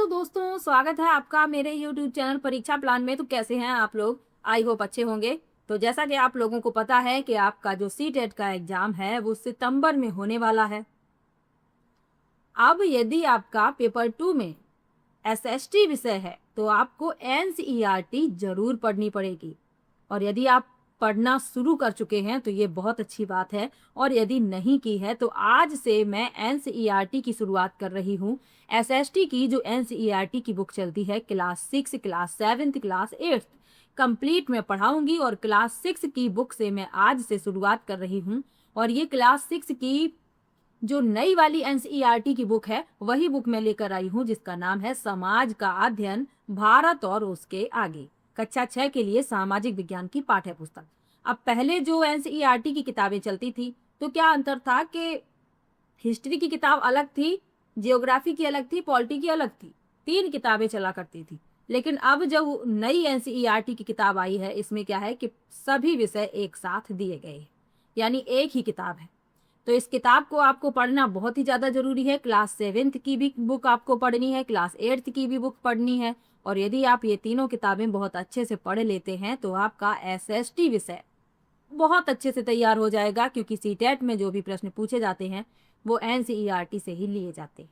दोस्तों, स्वागत है आपका मेरे YouTube चैनल परीक्षा प्लान में। तो कैसे हैं आप लोग? आई होप अच्छे होंगे। तो जैसा कि आप लोगों को पता है कि आपका जो सीटेट का एग्जाम है वो सितंबर में होने वाला है। अब यदि आपका पेपर 2 में SST विषय है तो आपको NCERT जरूर पढ़नी पड़ेगी। और यदि आप पढ़ना शुरू कर चुके हैं तो ये बहुत अच्छी बात है, और यदि नहीं की है तो आज से मैं NCERT की शुरुआत कर रही हूँ। SST की जो NCERT की बुक चलती है क्लास 6, क्लास 7, क्लास 8 कंप्लीट में पढ़ाऊंगी, और क्लास 6 की बुक से मैं आज से शुरुआत कर रही हूँ। और ये क्लास 6 की जो नई वाली NCERT की बुक है वही बुक मैं लेकर आई हूँ, जिसका नाम है समाज का अध्ययन, भारत और उसके आगे, कक्षा 6 के लिए सामाजिक विज्ञान की पाठ्य पुस्तक। अब पहले जो NCERT की किताबें चलती थी तो क्या अंतर था कि हिस्ट्री की किताब अलग थी, जियोग्राफी की अलग थी, पॉलिटी की अलग थी, 3 किताबें चला करती थी। लेकिन अब जो नई NCERT की किताब आई है इसमें क्या है कि सभी विषय एक साथ दिए गए हैं, यानी एक ही किताब है। तो इस किताब को आपको पढ़ना बहुत ही ज़्यादा ज़रूरी है। क्लास 7th की भी बुक आपको पढ़नी है, क्लास 8th की भी बुक पढ़नी है। और यदि आप ये तीनों किताबें बहुत अच्छे से पढ़ लेते हैं तो आपका SST विषय बहुत अच्छे से तैयार हो जाएगा, क्योंकि सीटेट में जो भी प्रश्न पूछे जाते हैं वो NCERT से ही लिए जाते हैं।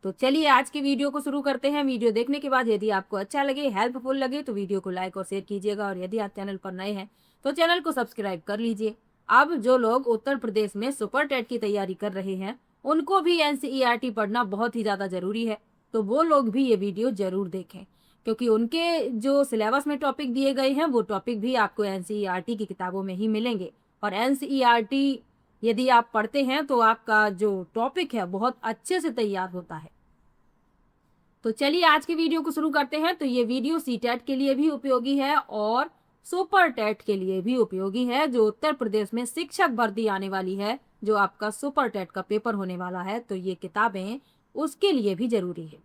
तो चलिए आज की वीडियो को शुरू करते हैं। वीडियो देखने के बाद यदि आपको अच्छा लगे, हेल्पफुल लगे तो वीडियो को लाइक और शेयर कीजिएगा, और यदि आप चैनल पर नए हैं तो चैनल को सब्सक्राइब कर लीजिए। अब जो लोग उत्तर प्रदेश में सुपर टेट की तैयारी कर रहे हैं उनको भी NCERT पढ़ना बहुत ही ज़्यादा ज़रूरी है, तो वो लोग भी ये वीडियो ज़रूर देखें, क्योंकि उनके जो सिलेबस में टॉपिक दिए गए हैं वो टॉपिक भी आपको NCERT की किताबों में ही मिलेंगे। और NCERT यदि आप पढ़ते हैं तो आपका जो टॉपिक है बहुत अच्छे से तैयार होता है। तो चलिए आज के वीडियो को शुरू करते हैं। तो ये वीडियो सीटेट के लिए भी उपयोगी है और सुपर टेट के लिए भी उपयोगी है। जो उत्तर प्रदेश में शिक्षक भर्ती आने वाली है, जो आपका सुपर टेट का पेपर होने वाला है, तो ये किताबें उसके लिए भी जरूरी है।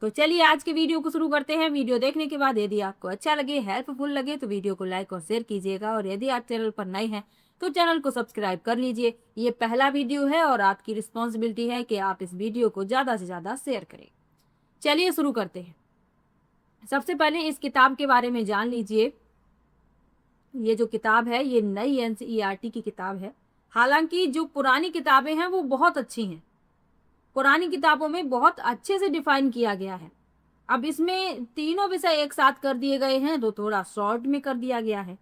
तो चलिए आज के वीडियो को शुरू करते हैं। वीडियो देखने के बाद यदि आपको अच्छा लगे, हेल्पफुल लगे तो वीडियो को लाइक और शेयर कीजिएगा, और यदि आप चैनल पर नए हैं तो चैनल को सब्सक्राइब कर लीजिए। ये पहला वीडियो है और आपकी रिस्पॉन्सिबिलिटी है कि आप इस वीडियो को ज़्यादा से ज़्यादा शेयर करें। चलिए शुरू करते हैं। सबसे पहले इस किताब के बारे में जान लीजिए। ये जो किताब है ये नई NCERT की किताब है। हालांकि जो पुरानी किताबें हैं वो बहुत अच्छी हैं, पुरानी किताबों में बहुत अच्छे से डिफाइन किया गया है। अब इसमें तीनों विषय एक साथ कर दिए गए हैं तो थोड़ा शॉर्ट में कर दिया गया है।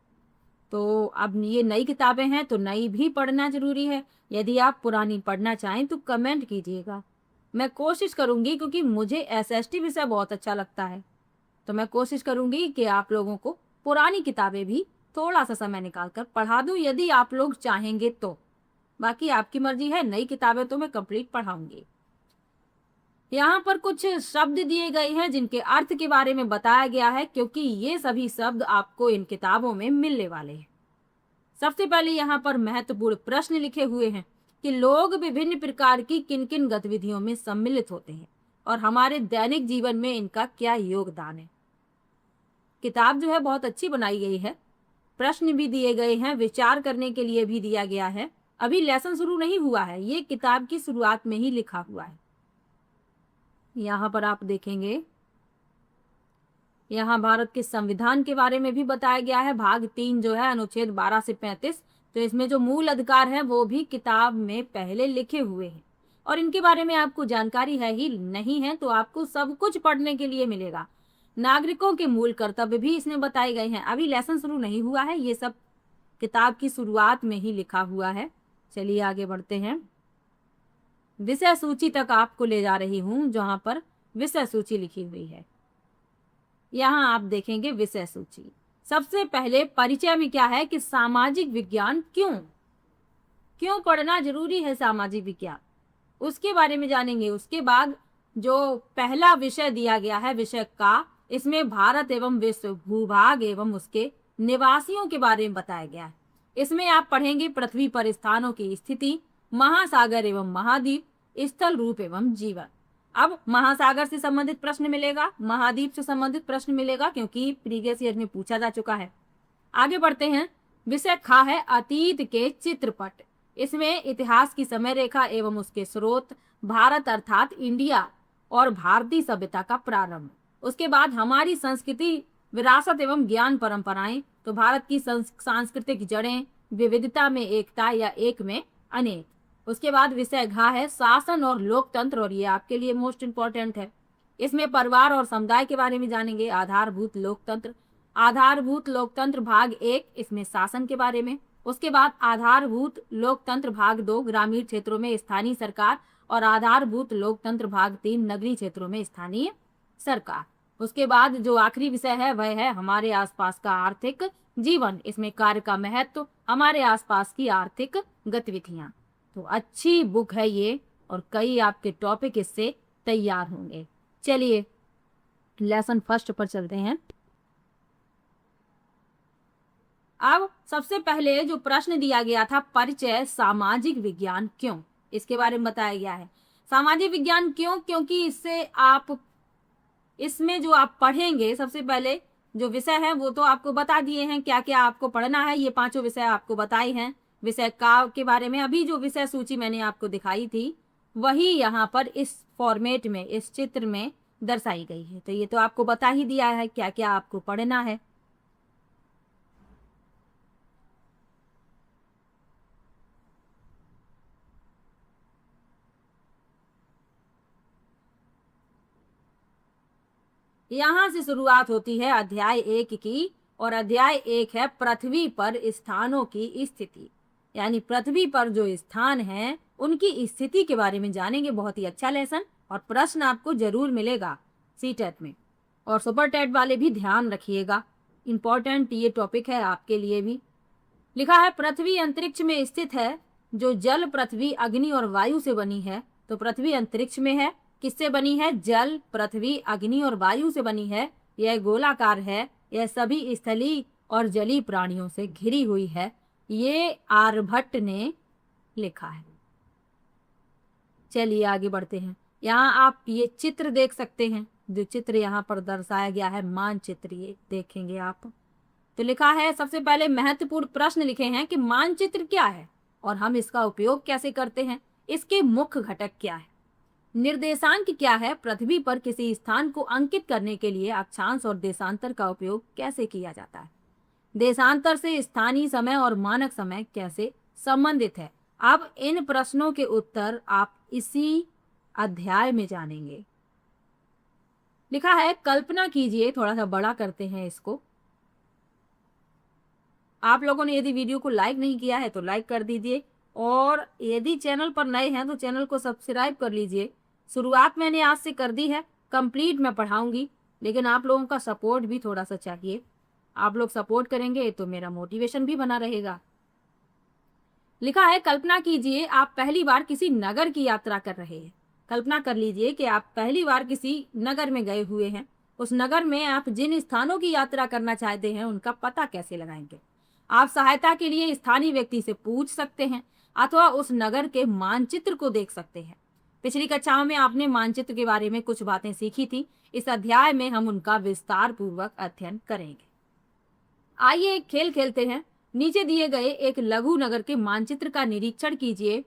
तो अब ये नई किताबें हैं तो नई भी पढ़ना जरूरी है। यदि आप पुरानी पढ़ना चाहें तो कमेंट कीजिएगा, मैं कोशिश करूंगी, क्योंकि मुझे SST विषय बहुत अच्छा लगता है, तो मैं कोशिश करूंगी कि आप लोगों को पुरानी किताबें भी थोड़ा सा समय निकालकर पढ़ा दूं, यदि आप लोग चाहेंगे तो। बाकी आपकी मर्जी है, नई किताबें तो मैं कंप्लीट पढ़ाऊंगी। यहाँ पर कुछ शब्द दिए गए हैं जिनके अर्थ के बारे में बताया गया है, क्योंकि ये सभी शब्द आपको इन किताबों में मिलने वाले हैं। सबसे पहले यहाँ पर महत्वपूर्ण प्रश्न लिखे हुए हैं कि लोग विभिन्न प्रकार की किन किन गतिविधियों में सम्मिलित होते हैं और हमारे दैनिक जीवन में इनका क्या योगदान है। किताब जो है बहुत अच्छी बनाई गई है, प्रश्न भी दिए गए हैं, विचार करने के लिए भी दिया गया है। अभी लेसन शुरू नहीं हुआ है, ये किताब की शुरुआत में ही लिखा हुआ है। यहाँ पर आप देखेंगे, यहाँ भारत के संविधान के बारे में भी बताया गया है। भाग 3 जो है अनुच्छेद 12 से 35, तो इसमें जो मूल अधिकार है वो भी किताब में पहले लिखे हुए हैं, और इनके बारे में आपको जानकारी है ही नहीं है तो आपको सब कुछ पढ़ने के लिए मिलेगा। नागरिकों के मूल कर्तव्य भी इसमें बताए गए हैं। अभी लेसन शुरू नहीं हुआ है, ये सब किताब की शुरुआत में ही लिखा हुआ है। चलिए आगे बढ़ते हैं। विषय सूची तक आपको ले जा रही हूं, जहां पर विषय सूची लिखी हुई है। यहाँ आप देखेंगे विषय सूची। सबसे पहले परिचय में क्या है कि सामाजिक विज्ञान क्यों पढ़ना जरूरी है, सामाजिक विज्ञान, उसके बारे में जानेंगे। उसके बाद जो पहला विषय दिया गया है विषय का, इसमें भारत एवं विश्व, भूभाग एवं उसके निवासियों के बारे में बताया गया है। इसमें आप पढ़ेंगे पृथ्वी पर स्थानों की स्थिति, महासागर एवं महाद्वीप, स्थल, रूप एवं जीवन। अब महासागर से संबंधित प्रश्न मिलेगा, महाद्वीप से संबंधित प्रश्न मिलेगा, क्योंकि प्रीवियस ईयर में पूछा जा चुका है। आगे बढ़ते हैं। विषय खा है अतीत के चित्रपट। इसमें इतिहास की समय रेखा एवं उसके स्रोत, भारत अर्थात इंडिया और भारतीय सभ्यता का प्रारंभ। उसके बाद हमारी संस्कृति, विरासत एवं ज्ञान परंपराएं, तो भारत की सांस्कृतिक जड़ें, विविधता में एकता या एक में अनेक। उसके बाद विषय घ है शासन और लोकतंत्र, और ये आपके लिए मोस्ट इंपॉर्टेंट है। इसमें परिवार और समुदाय के बारे में जानेंगे। आधारभूत लोकतंत्र, आधारभूत लोकतंत्र भाग 1, इसमें शासन के बारे में। उसके बाद आधारभूत लोकतंत्र भाग 2, ग्रामीण क्षेत्रों में स्थानीय सरकार, और आधारभूत लोकतंत्र भाग 3, नगरीय क्षेत्रों में स्थानीय सरकार। उसके बाद जो आखिरी विषय है वह है हमारे आसपास का आर्थिक जीवन, इसमें कार्य का महत्व, हमारे आसपास की आर्थिक गतिविधियां। तो अच्छी बुक है ये, और कई आपके टॉपिक इससे तैयार होंगे। चलिए लेसन फर्स्ट पर चलते हैं। अब सबसे पहले जो प्रश्न दिया गया था, परिचय सामाजिक विज्ञान क्यों, इसके बारे में बताया गया है। सामाजिक विज्ञान क्यों? क्योंकि इससे आप, इसमें जो आप पढ़ेंगे, सबसे पहले जो विषय है वो तो आपको बता दिए हैं, क्या क्या आपको पढ़ना है, ये 5 विषय आपको बताए हैं। विषय का के बारे में अभी जो विषय सूची मैंने आपको दिखाई थी वही यहाँ पर इस फॉर्मेट में, इस चित्र में दर्शाई गई है। तो ये तो आपको बता ही दिया है क्या क्या आपको पढ़ना है। यहां से शुरुआत होती है अध्याय 1 की, और अध्याय 1 है पृथ्वी पर स्थानों की स्थिति, यानी पृथ्वी पर जो स्थान है उनकी स्थिति के बारे में जानेंगे। बहुत ही अच्छा लेसन, और प्रश्न आपको जरूर मिलेगा सीटेट में, और सुपर टेट वाले भी ध्यान रखिएगा, इंपॉर्टेंट ये टॉपिक है आपके लिए भी। लिखा है पृथ्वी अंतरिक्ष में स्थित है, जो जल, पृथ्वी, अग्नि और वायु से बनी है। तो पृथ्वी अंतरिक्ष में है, किससे बनी है? जल, पृथ्वी, अग्नि और वायु से बनी है। यह गोलाकार है, यह सभी स्थलीय और जलीय प्राणियों से घिरी हुई है। ये आर्यभट्ट ने लिखा है। चलिए आगे बढ़ते हैं। यहाँ आप ये चित्र देख सकते हैं, जो चित्र यहाँ पर दर्शाया गया है, मानचित्र, ये देखेंगे आप। तो लिखा है, सबसे पहले महत्वपूर्ण प्रश्न लिखे हैं कि मानचित्र क्या है और हम इसका उपयोग कैसे करते हैं, इसके मुख्य घटक क्या है, निर्देशांक क्या है, पृथ्वी पर किसी स्थान को अंकित करने के लिए अक्षांश और देशांतर का उपयोग कैसे किया जाता है, देशांतर से स्थानीय समय और मानक समय कैसे संबंधित है। अब इन प्रश्नों के उत्तर आप इसी अध्याय में जानेंगे। लिखा है, कल्पना कीजिए, थोड़ा सा बड़ा करते हैं इसको। आप लोगों ने यदि वीडियो को लाइक नहीं किया है तो लाइक कर दीजिए, और यदि चैनल पर नए हैं तो चैनल को सब्सक्राइब कर लीजिए। शुरुआत मैंने आज से कर दी है, कंप्लीट मैं पढ़ाऊंगी, लेकिन आप लोगों का सपोर्ट भी थोड़ा सा चाहिए। आप लोग सपोर्ट करेंगे तो मेरा मोटिवेशन भी बना रहेगा। लिखा है, कल्पना कीजिए आप पहली बार किसी नगर की यात्रा कर रहे हैं। कल्पना कर लीजिए कि आप पहली बार किसी नगर में गए हुए हैं। उस नगर में आप जिन स्थानों की यात्रा करना चाहते हैं उनका पता कैसे लगाएंगे। आप सहायता के लिए स्थानीय व्यक्ति से पूछ सकते हैं, अथवा उस नगर के मानचित्र को देख सकते हैं। पिछली कक्षाओं में आपने मानचित्र के बारे में कुछ बातें सीखी थी, इस अध्याय में हम उनका विस्तार पूर्वक अध्ययन करेंगे। आइए एक खेल खेलते हैं। नीचे दिए गए एक लघु नगर के मानचित्र का निरीक्षण कीजिए।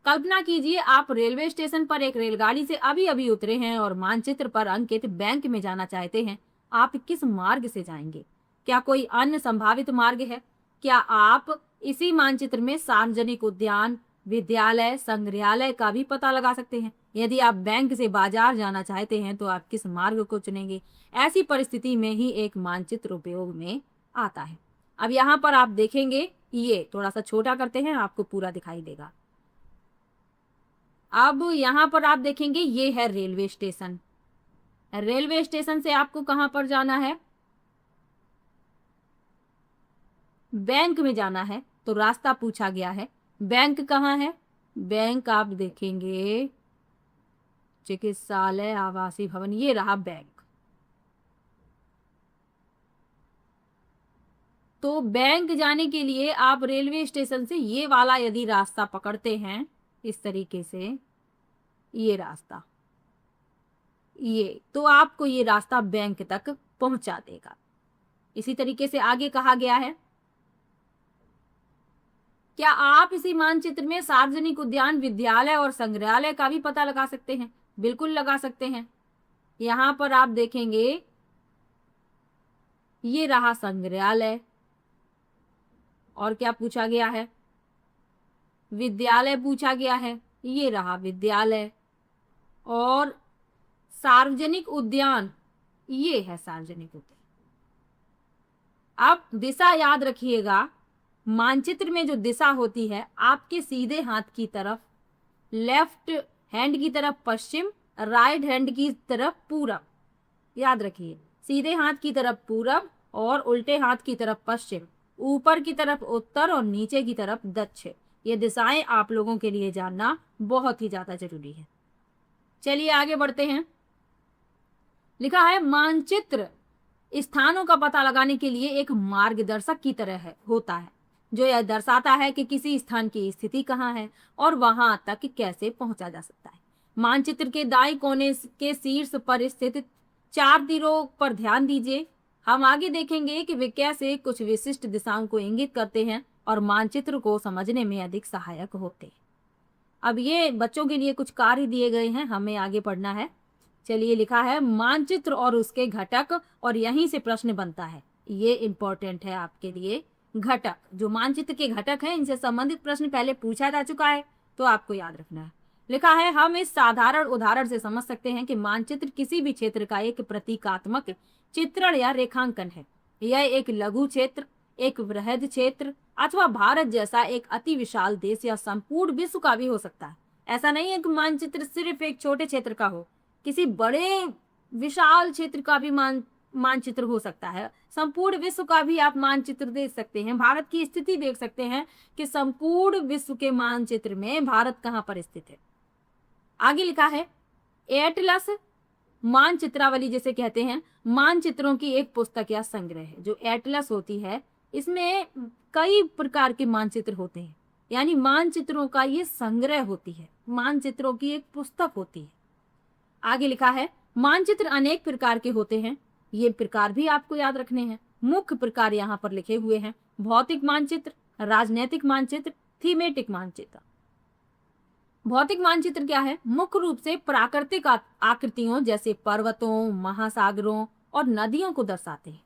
कल्पना कीजिए आप रेलवे स्टेशन पर एक रेलगाड़ी से अभी अभी उतरे हैं और मानचित्र पर अंकित बैंक में जाना चाहते हैं। आप किस मार्ग से जाएंगे? क्या कोई अन्य संभावित मार्ग है? क्या आप इसी मानचित्र में सार्वजनिक उद्यान, विद्यालय, संग्रहालय का भी पता लगा सकते हैं? यदि आप बैंक से बाजार जाना चाहते हैं तो आप किस मार्ग को चुनेंगे? ऐसी परिस्थिति में ही एक मानचित्र उपयोग में आता है। अब यहाँ पर आप देखेंगे, ये थोड़ा सा छोटा करते हैं, आपको पूरा दिखाई देगा। अब यहाँ पर आप देखेंगे, ये है रेलवे स्टेशन। रेलवे स्टेशन से आपको कहां पर जाना है? बैंक में जाना है। तो रास्ता पूछा गया है, बैंक कहाँ है? बैंक आप देखेंगे चिकित्सालय, आवासीय भवन, ये रहा बैंक। तो बैंक जाने के लिए आप रेलवे स्टेशन से ये वाला यदि रास्ता पकड़ते हैं, इस तरीके से, ये रास्ता, ये, तो आपको ये रास्ता बैंक तक पहुंचा देगा। इसी तरीके से आगे कहा गया है, क्या आप इसी मानचित्र में सार्वजनिक उद्यान, विद्यालय और संग्रहालय का भी पता लगा सकते हैं? बिल्कुल लगा सकते हैं। यहाँ पर आप देखेंगे, ये रहा संग्रहालय, और क्या पूछा गया है? विद्यालय पूछा गया है, ये रहा विद्यालय, और सार्वजनिक उद्यान, ये है सार्वजनिक उद्यान। अब दिशा याद रखिएगा, मानचित्र में जो दिशा होती है, आपके सीधे हाथ की तरफ, लेफ्ट हैंड की तरफ पश्चिम, राइट हैंड की तरफ पूरब। याद रखिए, सीधे हाथ की तरफ पूरब और उल्टे हाथ की तरफ पश्चिम, ऊपर की तरफ उत्तर और नीचे की तरफ दक्षिण। ये दिशाएं आप लोगों के लिए जानना बहुत ही ज्यादा जरूरी है। चलिए आगे बढ़ते हैं। लिखा है, मानचित्र स्थानों का पता लगाने के लिए एक मार्गदर्शक की तरह होता है, जो यह दर्शाता है कि किसी स्थान की स्थिति कहाँ है और वहां तक कैसे पहुंचा जा सकता है। मानचित्र के दाईं कोने के शीर्ष पर स्थित 4 तीरों पर ध्यान दीजिए। हम आगे देखेंगे कि वे कैसे कुछ विशिष्ट दिशाओं को इंगित करते हैं और मानचित्र को समझने में अधिक सहायक होते हैं। अब ये बच्चों के लिए कुछ कार्य दिए गए हैं, हमें आगे पढ़ना है। चलिए, लिखा है, मानचित्र और उसके घटक, और यहीं से प्रश्न बनता है। ये इंपॉर्टेंट है आपके लिए। घटक, जो मानचित्र के घटक हैं, इनसे संबंधित प्रश्न पहले पूछा जा चुका है, तो आपको याद रखना है। लिखा है, हम इस साधारण उदाहरण से समझ सकते हैं कि मानचित्र किसी भी क्षेत्र का एक प्रतीकात्मक चित्रण या रेखांकन है। यह एक लघु क्षेत्र, एक वृहद क्षेत्र अथवा भारत जैसा एक अति विशाल देश या संपूर्ण विश्व का भी हो सकता है। ऐसा नहीं है कि मानचित्र सिर्फ एक छोटे क्षेत्र का हो, किसी बड़े विशाल क्षेत्र का भी मानचित्र हो सकता है। संपूर्ण विश्व का भी आप मानचित्र देख सकते हैं। भारत की स्थिति देख सकते हैं कि संपूर्ण विश्व के मानचित्र में भारत कहाँ पर स्थित है। आगे लिखा है, एटलस मानचित्रावली जिसे कहते हैं, मानचित्रों की एक पुस्तक या संग्रह है। जो एटलस होती है, इसमें कई प्रकार के मानचित्र होते हैं, यानी मानचित्रों का ये संग्रह होती है, मानचित्रों की एक पुस्तक होती है। आगे लिखा है, मानचित्र अनेक प्रकार के होते हैं। ये प्रकार भी आपको याद रखने हैं। मुख्य प्रकार यहाँ पर लिखे हुए हैं: भौतिक मानचित्र, राजनैतिक मानचित्र, थीमेटिक मानचित्र। भौतिक मानचित्र क्या है? मुख्य रूप से प्राकृतिक आकृतियों जैसे पर्वतों, महासागरों और नदियों को दर्शाते हैं।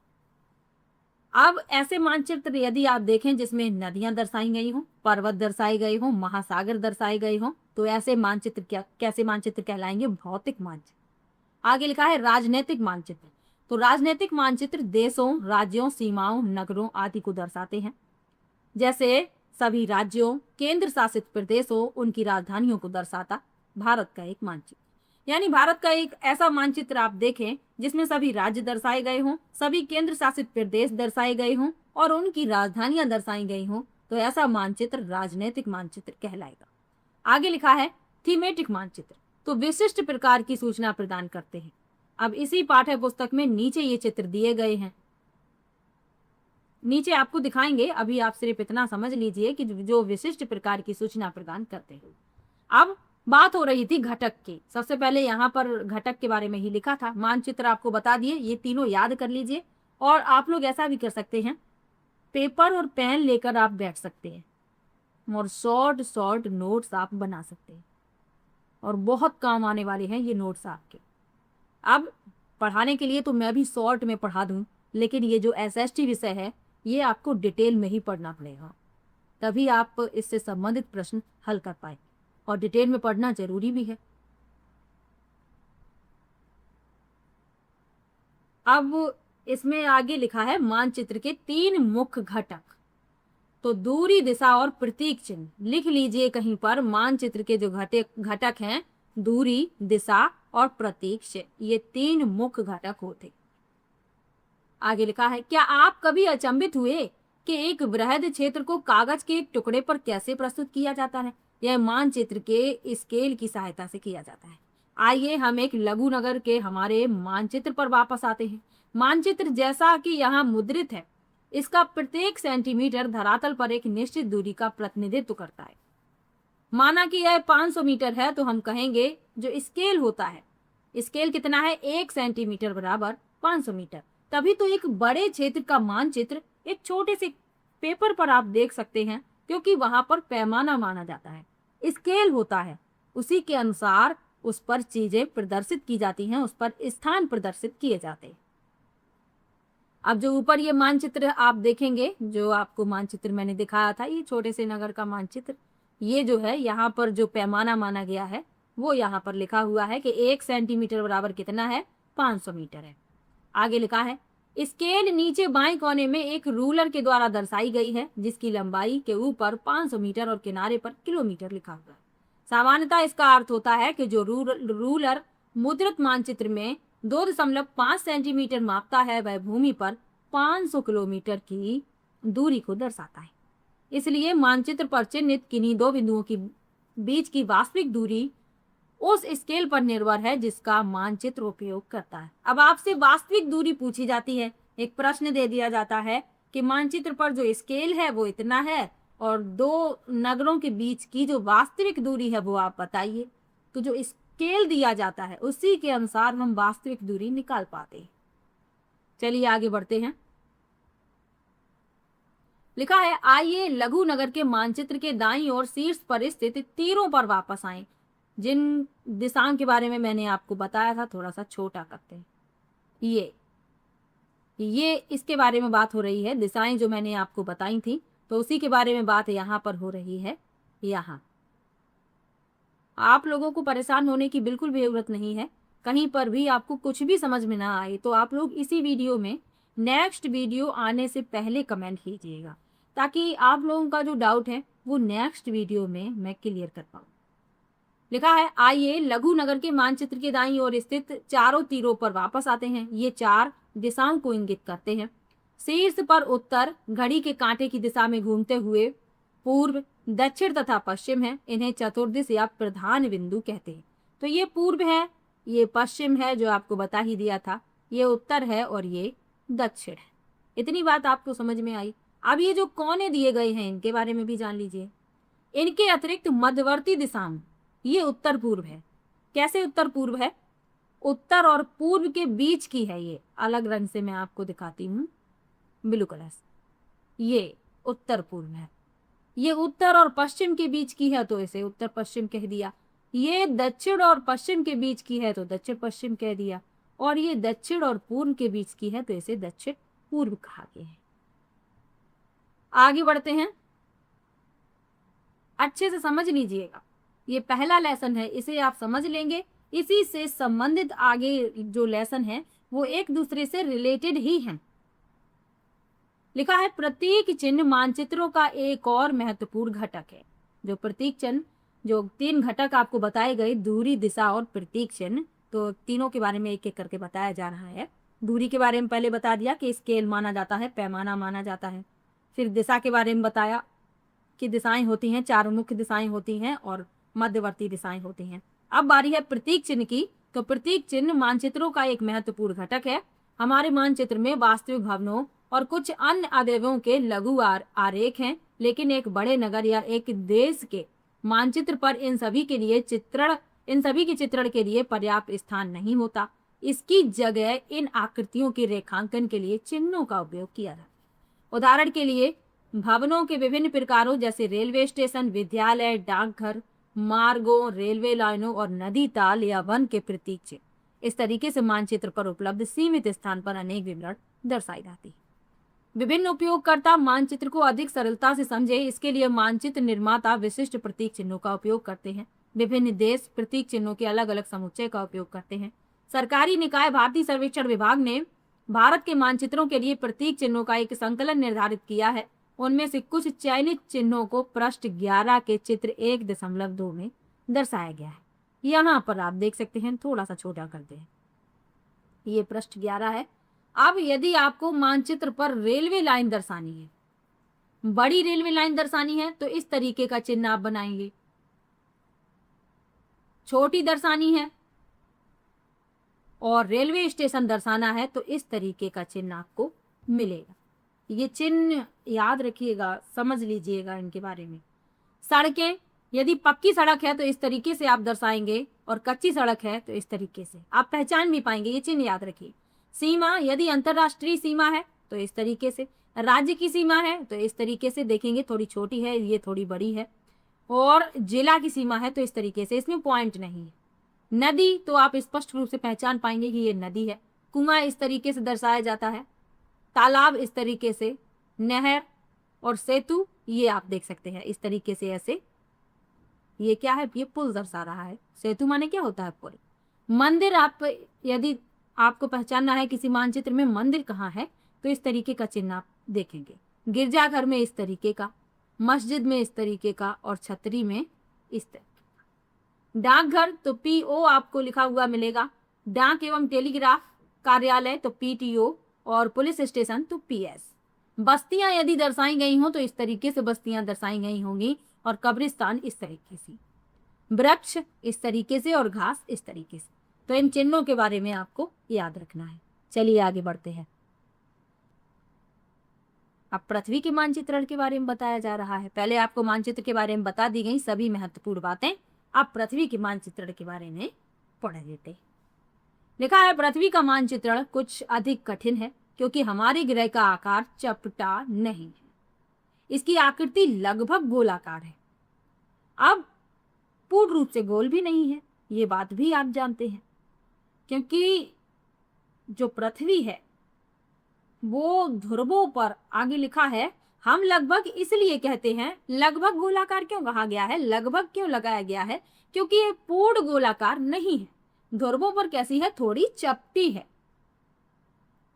अब ऐसे मानचित्र यदि आप देखें जिसमें नदियां दर्शाई गई हों, पर्वत दर्शाए गए हों, महासागर दर्शाए गए हों, तो ऐसे मानचित्र कैसे मानचित्र कहलाएंगे? भौतिक मानचित्र। आगे लिखा है, राजनीतिक मानचित्र। तो राजनीतिक मानचित्र देशों, राज्यों, सीमाओं, नगरों आदि को दर्शाते हैं। जैसे सभी राज्यों, केंद्र शासित प्रदेशों, उनकी राजधानियों को दर्शाता भारत का एक मानचित्र। यानी भारत का एक ऐसा मानचित्र आप देखें जिसमें सभी राज्य दर्शाए गए हों, सभी केंद्र शासित प्रदेश दर्शाए गए हों और उनकी राजधानियां दर्शाई गई हों, तो ऐसा मानचित्र राजनीतिक मानचित्र कहलाएगा। आगे लिखा है, थीमेटिक मानचित्र। तो विशिष्ट प्रकार की सूचना प्रदान करते हैं। अब इसी पाठ्य पुस्तक में नीचे ये चित्र दिए गए हैं, नीचे आपको दिखाएंगे। अभी आप सिर्फ इतना समझ लीजिए कि जो विशिष्ट प्रकार की सूचना प्रदान करते हैं। अब बात हो रही थी घटक की। सबसे पहले यहाँ पर घटक के बारे में ही लिखा था। मानचित्र आपको बता दिए, ये तीनों याद कर लीजिए। और आप लोग ऐसा भी कर सकते हैं, पेपर और पेन लेकर आप बैठ सकते हैं और शॉर्ट नोट्स आप बना सकते हैं, और बहुत काम आने वाले हैं ये नोट्स आपके। अब पढ़ाने के लिए तो मैं भी शॉर्ट में पढ़ा दूं, लेकिन ये जो एसएसटी विषय है, ये आपको डिटेल में ही पढ़ना पड़ेगा, तभी आप इससे संबंधित प्रश्न हल कर पाए, और डिटेल में पढ़ना जरूरी भी है। अब इसमें आगे लिखा है, मानचित्र के 3 मुख्य घटक। तो दूरी, दिशा और प्रतीक चिन्ह लिख लीजिए कहीं पर। मानचित्र के जो घटक हैं, दूरी, दिशा और प्रतीक चिन्ह, ये 3 मुख्य घटक होते। आगे लिखा है, क्या आप कभी अचंभित हुए कि एक वृहद क्षेत्र को कागज के एक टुकड़े पर कैसे प्रस्तुत किया जाता है? यह मानचित्र के स्केल की सहायता से किया जाता है। आइए हम एक लघु नगर के हमारे मानचित्र पर वापस आते हैं। मानचित्र जैसा कि यहाँ मुद्रित है, इसका प्रत्येक सेंटीमीटर धरातल पर एक निश्चित दूरी का प्रतिनिधित्व करता है। माना कि यह 500 मीटर है, तो हम कहेंगे जो स्केल होता है, स्केल कितना है? 1 सेंटीमीटर बराबर 500 मीटर। तभी तो एक बड़े क्षेत्र का मानचित्र एक छोटे से पेपर पर आप देख सकते हैं क्योंकि वहां पर पैमाना माना जाता है, स्केल होता है, उसी के अनुसार उस पर चीजें प्रदर्शित की जाती हैं, उस पर स्थान प्रदर्शित किए जाते हैं। अब जो ऊपर ये मानचित्र आप देखेंगे, जो आपको मानचित्र मैंने दिखाया था, ये छोटे से नगर का मानचित्र, ये जो है यहाँ पर जो पैमाना माना गया है वो यहाँ पर लिखा हुआ है कि 1 सेंटीमीटर बराबर कितना है, 500 मीटर है। आगे लिखा है स्केल नीचे बाएं कोने में एक रूलर के द्वारा दर्शाई गई है, जिसकी लंबाई के ऊपर 500 मीटर और किनारे पर किलोमीटर लिखा हुआ है। सामान्यतः इसका अर्थ होता है कि जो रूलर मुद्रित मानचित्र में 2.5 सेंटीमीटर मापता है, वह भूमि पर 500 किलोमीटर की दूरी को दर्शाता है। इसलिए मानचित्र पर चिन्हित किन्हीं दो बिंदुओं की बीच की वास्तविक दूरी उस स्केल पर निर्भर है जिसका मानचित्र उपयोग करता है। अब आपसे वास्तविक दूरी पूछी जाती है, एक प्रश्न दे दिया जाता है कि मानचित्र पर जो स्केल है वो इतना है और दो नगरों के बीच की जो वास्तविक दूरी है वो आप बताइए। तो जो स्केल दिया जाता है उसी के अनुसार हम वास्तविक दूरी निकाल पाते हैं। चलिए आगे बढ़ते हैं। लिखा है आइए लघु नगर के मानचित्र के दाईं ओर शीर्ष पर स्थित तीरों पर वापस आएं, जिन दिशाओं के बारे में मैंने आपको बताया था। थोड़ा सा छोटा करते हैं, ये इसके बारे में बात हो रही है, दिशाएं जो मैंने आपको बताई थी, तो उसी के बारे में बात यहां पर हो रही है। यहां आप लोगों को परेशान होने की बिल्कुल भी जरूरत नहीं है। कहीं पर भी आपको कुछ भी समझ में ना आए तो आप लोग इसी वीडियो में नेक्स्ट वीडियो आने से पहले कमेंट कीजिएगा, ताकि आप लोगों का जो डाउट है वो नेक्स्ट वीडियो में मैं क्लियर कर पाऊँ। लिखा है आइए लघु नगर के मानचित्र के दाईं ओर स्थित चारों तीरों पर वापस आते हैं। ये 4 दिशाओं को इंगित करते हैं। शीर्ष पर उत्तर घड़ी के कांटे की दिशा में घूमते हुए पूर्व, दक्षिण तथा पश्चिम है। इन्हें चतुर्दिश या प्रधान बिंदु कहते हैं। तो ये पूर्व है, ये पश्चिम है जो आपको बता ही दिया था, ये उत्तर है और ये दक्षिण है। इतनी बात आपको समझ में आई। अब ये जो कोने दिए गए हैं इनके बारे में भी जान लीजिए। इनके अतिरिक्त मध्यवर्ती दिशाओं, ये उत्तर पूर्व है। कैसे उत्तर पूर्व है? उत्तर और पूर्व के बीच की है। ये अलग रंग से मैं आपको दिखाती हूँ, ब्लू कलर से। ये उत्तर पूर्व है। ये उत्तर और पश्चिम के बीच की है तो इसे उत्तर पश्चिम कह दिया। ये दक्षिण और पश्चिम के बीच की है तो दक्षिण पश्चिम कह दिया। और ये दक्षिण और पूर्व के बीच की है तो इसे दक्षिण पूर्व कहा गया है। आगे बढ़ते हैं, अच्छे से समझ लीजिएगा। ये पहला लेसन है, इसे आप समझ लेंगे, इसी से संबंधित आगे जो लेसन है वो एक दूसरे से रिलेटेड ही हैं। लिखा है प्रतीक चिन्ह मानचित्रों का एक और महत्वपूर्ण घटक है। जो प्रतीक चिन्ह, जो 3 घटक आपको बताए गए, दूरी, दिशा और प्रतीक चिन्ह, तो तीनों के बारे में एक एक करके बताया जा रहा है। दूरी के बारे में पहले बता दिया कि स्केल माना जाता है, पैमाना माना जाता है। फिर दिशा के बारे में बताया कि दिशाएं होती हैं, 4 मुख्य दिशाएं होती हैं और मध्यवर्ती दिशाएं होती हैं। अब बारी है प्रतीक चिन्ह की। तो प्रतीक चिन्ह मानचित्रों का एक महत्वपूर्ण घटक है। हमारे मानचित्र में वास्तविक भवनों और कुछ अन्य अवयवों के लघु आरेख हैं, लेकिन एक बड़े नगर या एक देश के मानचित्र पर इन सभी के चित्रण के लिए पर्याप्त स्थान नहीं होता। इसकी जगह इन आकृतियों के रेखांकन के लिए चिन्हों का उपयोग किया जाता है। उदाहरण के लिए भवनों के विभिन्न प्रकारों जैसे रेलवे स्टेशन, विद्यालय, डाकघर, मार्गों, रेलवे लाइनों और नदी ताल या वन के प्रतीक चिन्ह। इस तरीके से मानचित्र पर उपलब्ध सीमित स्थान पर अनेक विवरण दर्शाई जाती है। विभिन्न उपयोगकर्ता मानचित्र को अधिक सरलता से समझे, इसके लिए मानचित्र निर्माता विशिष्ट प्रतीक चिन्हों का उपयोग करते हैं। विभिन्न देश प्रतीक चिन्हों के अलग अलग समुच्चय का उपयोग करते हैं। सरकारी निकाय भारतीय सर्वेक्षण विभाग ने भारत के मानचित्रों के लिए प्रतीक चिन्हों का एक संकलन निर्धारित किया है। उनमें से कुछ चयनित चिन्हों को पृष्ठ 11 के चित्र 1.2 में दर्शाया गया है। यहाँ पर आप देख सकते हैं, थोड़ा सा छोटा करते हैं, ये पृष्ठ 11 है। अब यदि आपको मानचित्र पर रेलवे लाइन दर्शानी है, बड़ी रेलवे लाइन दर्शानी है, तो इस तरीके का चिन्ह आप बनाएंगे। छोटी दर्शानी है और रेलवे स्टेशन दर्शाना है तो इस तरीके का चिन्ह आपको मिलेगा। ये चिन्ह याद रखिएगा, समझ लीजिएगा इनके बारे में। सड़कें, यदि पक्की सड़क है तो इस तरीके से आप दर्शाएंगे और कच्ची सड़क है तो इस तरीके से आप पहचान भी पाएंगे। ये चिन्ह याद रखिए। सीमा, यदि अंतरराष्ट्रीय सीमा है तो इस तरीके से। राज्य की सीमा है तो इस तरीके से देखेंगे, थोड़ी छोटी है, ये थोड़ी बड़ी है। और जिला की सीमा है तो इस तरीके से, इसमें पॉइंट नहीं है। नदी तो आप स्पष्ट रूप से पहचान पाएंगे कि ये नदी है। कुआं इस तरीके से दर्शाया जाता है, तालाब इस तरीके से, नहर और सेतु ये आप देख सकते हैं इस तरीके से ऐसे। ये क्या है? ये पुल दर्शा रहा है। सेतु माने क्या होता है? पुल। मंदिर, आप यदि आपको पहचानना है किसी मानचित्र में मंदिर कहाँ है तो इस तरीके का चिन्ह आप देखेंगे। गिरजाघर में इस तरीके का, मस्जिद में इस तरीके का और छतरी में इस तरीके का। डाकघर तो PO आपको लिखा हुआ मिलेगा। डाक एवं टेलीग्राफ कार्यालय तो PTO और पुलिस स्टेशन तो PS। बस्तियां यदि दर्शाई गई हों तो इस तरीके से बस्तियां दर्शाई गई होंगी और कब्रिस्तान इस तरीके से, वृक्ष इस तरीके से और घास इस तरीके से। तो इन चिन्हों के बारे में आपको याद रखना है। चलिए आगे बढ़ते हैं। अब पृथ्वी के मानचित्रण के बारे में बताया जा रहा है। पहले आपको मानचित्र के बारे में बता दी गई सभी महत्वपूर्ण बातें, अब पृथ्वी के मानचित्रण के बारे में पढ़ लेते। लिखा है पृथ्वी का मानचित्रण कुछ अधिक कठिन है क्योंकि हमारे ग्रह का आकार चपटा नहीं है। इसकी आकृति लगभग गोलाकार है। अब पूर्ण रूप से गोल भी नहीं है, ये बात भी आप जानते हैं, क्योंकि जो पृथ्वी है वो ध्रुवों पर, आगे लिखा है हम लगभग इसलिए कहते हैं, लगभग गोलाकार क्यों कहा गया है, लगभग क्यों लगाया गया है, क्योंकि ये पूर्ण गोलाकार नहीं है। ध्रुवों पर कैसी है? थोड़ी चपटी है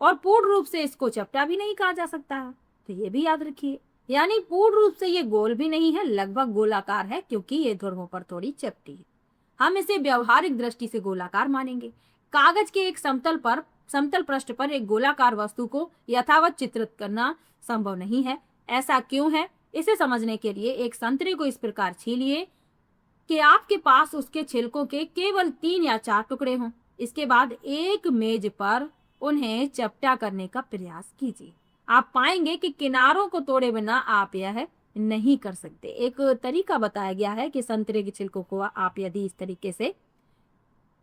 और पूर्ण रूप से इसको चपटा भी नहीं कहा जा सकता है, तो ये भी याद रखिए। यानी पूर्ण रूप से ये गोल भी नहीं है, लगभग गोलाकार है क्योंकि ये ध्रुवों पर थोड़ी चपटी है। हम इसे व्यवहारिक दृष्टि से गोलाकार मानेंगे। कागज के एक समतल पृष्ठ पर एक गोलाकार वस्तु को यथावत चित्रित करना संभव नहीं है। ऐसा क्यों है? इसे समझने के लिए एक संतरे को इस प्रकार छीलिए कि आपके पास उसके छिलकों के केवल 3 या 4 टुकड़े हों। इसके बाद एक मेज पर उन्हें चपटा करने का प्रयास कीजिए। आप पाएंगे कि किनारों को तोड़े बिना आप यह नहीं कर सकते। एक तरीका बताया गया है कि संतरे के छिलकों को आप यदि इस तरीके से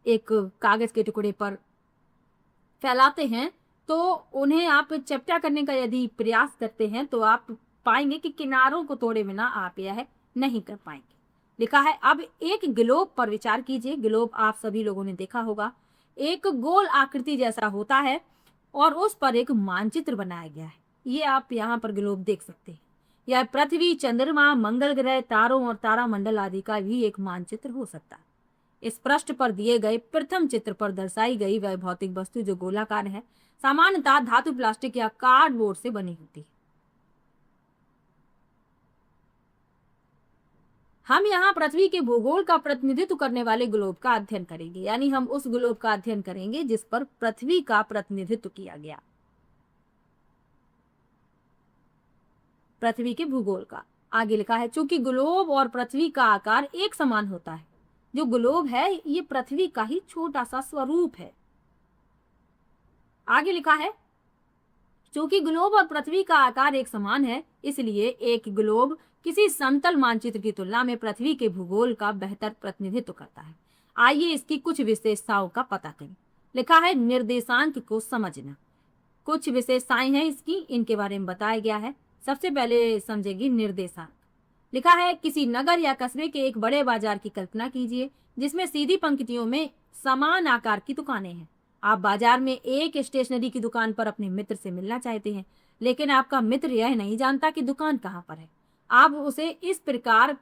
एक कागज के टुकड़े पर फैलाते हैं तो उन्हें आप चपटा करने का यदि प्रयास करते हैं तो आप पाएंगे कि किनारों को तोड़े बिना आप यह नहीं कर पाएंगे। लिखा है अब एक ग्लोब पर विचार कीजिए। ग्लोब आप सभी लोगों ने देखा होगा, एक गोल आकृति जैसा होता है और उस पर एक मानचित्र बनाया गया है। ये आप यहाँ पर ग्लोब देख सकते हैं। यह पृथ्वी, चंद्रमा, मंगल ग्रह, तारों और तारामंडल आदि का भी एक मानचित्र हो सकता है। इस पृष्ठ पर दिए गए प्रथम चित्र पर दर्शाई गई वह भौतिक वस्तु जो गोलाकार है, सामान्यतः धातु, प्लास्टिक या कार्डबोर्ड से बनी होती है। हम यहाँ पृथ्वी के भूगोल का प्रतिनिधित्व करने वाले ग्लोब का अध्ययन करेंगे, यानी हम उस ग्लोब का अध्ययन करेंगे जिस पर पृथ्वी का प्रतिनिधित्व किया गया। पृथ्वी के भूगोल का आगे लिखा है चूंकि ग्लोब और पृथ्वी का आकार एक समान होता है। जो ग्लोब है ये पृथ्वी का ही छोटा सा स्वरूप है। आगे लिखा है चूंकि ग्लोब और पृथ्वी का आकार एक समान है इसलिए एक ग्लोब किसी समतल मानचित्र की तुलना में पृथ्वी के भूगोल का बेहतर प्रतिनिधित्व करता है। आइए इसकी कुछ विशेषताओं का पता करें। लिखा है निर्देशांक को समझना। कुछ विशेषताएं हैं इसकी, इनके बारे में बताया गया है। सबसे पहले समझेंगे निर्देशांक। लिखा है किसी नगर या कस्बे के एक बड़े बाजार की कल्पना कीजिए जिसमें सीधी पंक्तियों में समान आकार की दुकानें हैं। आप बाजार में एक स्टेशनरी की दुकान पर अपने मित्र से मिलना चाहते हैं, लेकिन आपका मित्र यह नहीं जानता कि दुकान कहाँ पर है। आप उसे इस प्रकार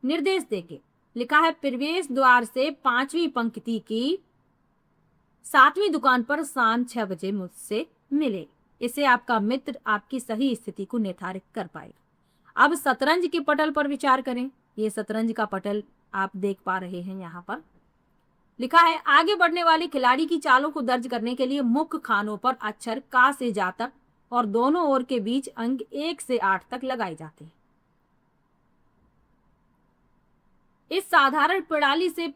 निर्देश देंगे। लिखा है प्रवेश द्वार से 5वीं पंक्ति की 7वीं दुकान पर शाम 6 बजे मुझसे मिले। इससे आपका मित्र आपकी सही स्थिति को निर्धारित कर पाएगा। अब शतरंज के पटल पर विचार करें। ये शतरंज का पटल आप देख पा रहे हैं यहाँ पर। लिखा है आगे बढ़ने वाले खिलाड़ी की चालों को दर्ज करने के लिए मुख्य खानों पर अक्षर का से जा तक और दोनों ओर के बीच अंक 1 से 8 तक लगाए जाते हैं। इस साधारण प्रणाली से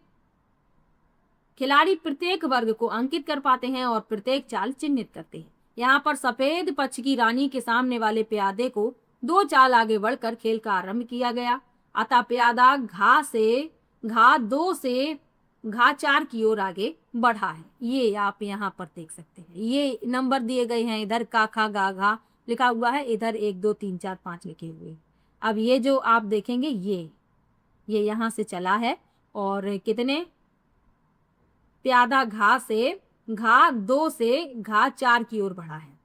खिलाड़ी प्रत्येक वर्ग को अंकित कर पाते हैं और प्रत्येक चाल चिन्हित करते हैं। यहाँ पर सफेद पक्ष की रानी के सामने वाले प्यादे को 2 चाल आगे बढ़कर खेल का आरंभ किया गया। अतः प्यादा घा 2 से घा 4 की ओर आगे बढ़ा है। ये आप यहाँ पर देख सकते हैं। ये नंबर दिए गए हैं इधर का खा गा घा लिखा हुआ है, इधर 1 2 3 4 5 लिखे हुए। अब ये जो आप देखेंगे ये यहाँ से चला है और कितने प्यादा घा से घा 2 से घा 4 की ओर बढ़ा है।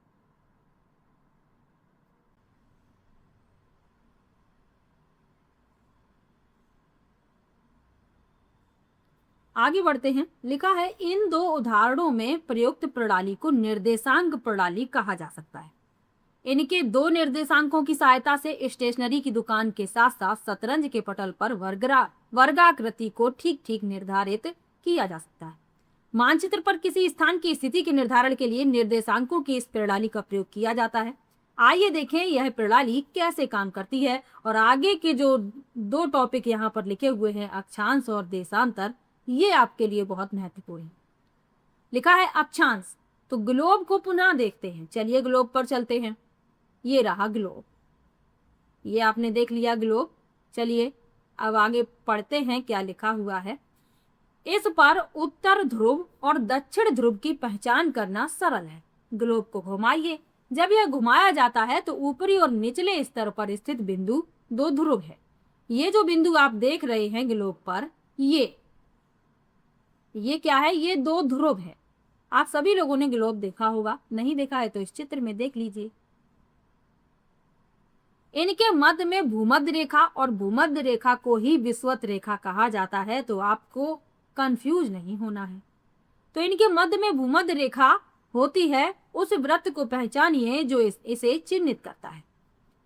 आगे बढ़ते हैं। लिखा है, इन 2 उदाहरणों में प्रयुक्त प्रणाली को निर्देशांक प्रणाली कहा जा सकता है। इनके 2 निर्देशांकों की सहायता से स्टेशनरी की दुकान के साथ साथ शतरंज के पटल पर वर्गाकृति को ठीक ठीक निर्धारित किया जा सकता है। मानचित्र पर किसी स्थान की स्थिति के निर्धारण के लिए निर्देशांकों की इस प्रणाली का प्रयोग किया जाता है। आइए देखें यह प्रणाली कैसे काम करती है। और आगे के जो 2 टॉपिक यहाँ पर लिखे हुए हैं, अक्षांश और देशांतर, ये आपके लिए बहुत महत्वपूर्ण है। लिखा है अक्षांश, तो ग्लोब को पुनः देखते हैं। चलिए ग्लोब पर चलते हैं। ये रहा ग्लोब, ये आपने देख लिया ग्लोब। चलिए अब आगे पढ़ते हैं क्या लिखा हुआ है। इस पर उत्तर ध्रुव और दक्षिण ध्रुव की पहचान करना सरल है। ग्लोब को घुमाइए। जब यह घुमाया जाता है तो ऊपरी और निचले स्तर पर स्थित बिंदु 2 ध्रुव है। ये जो बिंदु आप देख रहे हैं ग्लोब पर, ये क्या है? ये 2 ध्रुव है। आप सभी लोगों ने ग्लोब देखा होगा, नहीं देखा है तो इस चित्र में देख लीजिए। इनके मध्य में भूमध्य रेखा और भूमध्य रेखा को ही विषुवत रेखा कहा जाता है, तो आपको कंफ्यूज नहीं होना है। तो इनके मध्य में भूमध्य रेखा होती है, उस वृत्त को पहचानिए जो इसे चिन्हित करता है।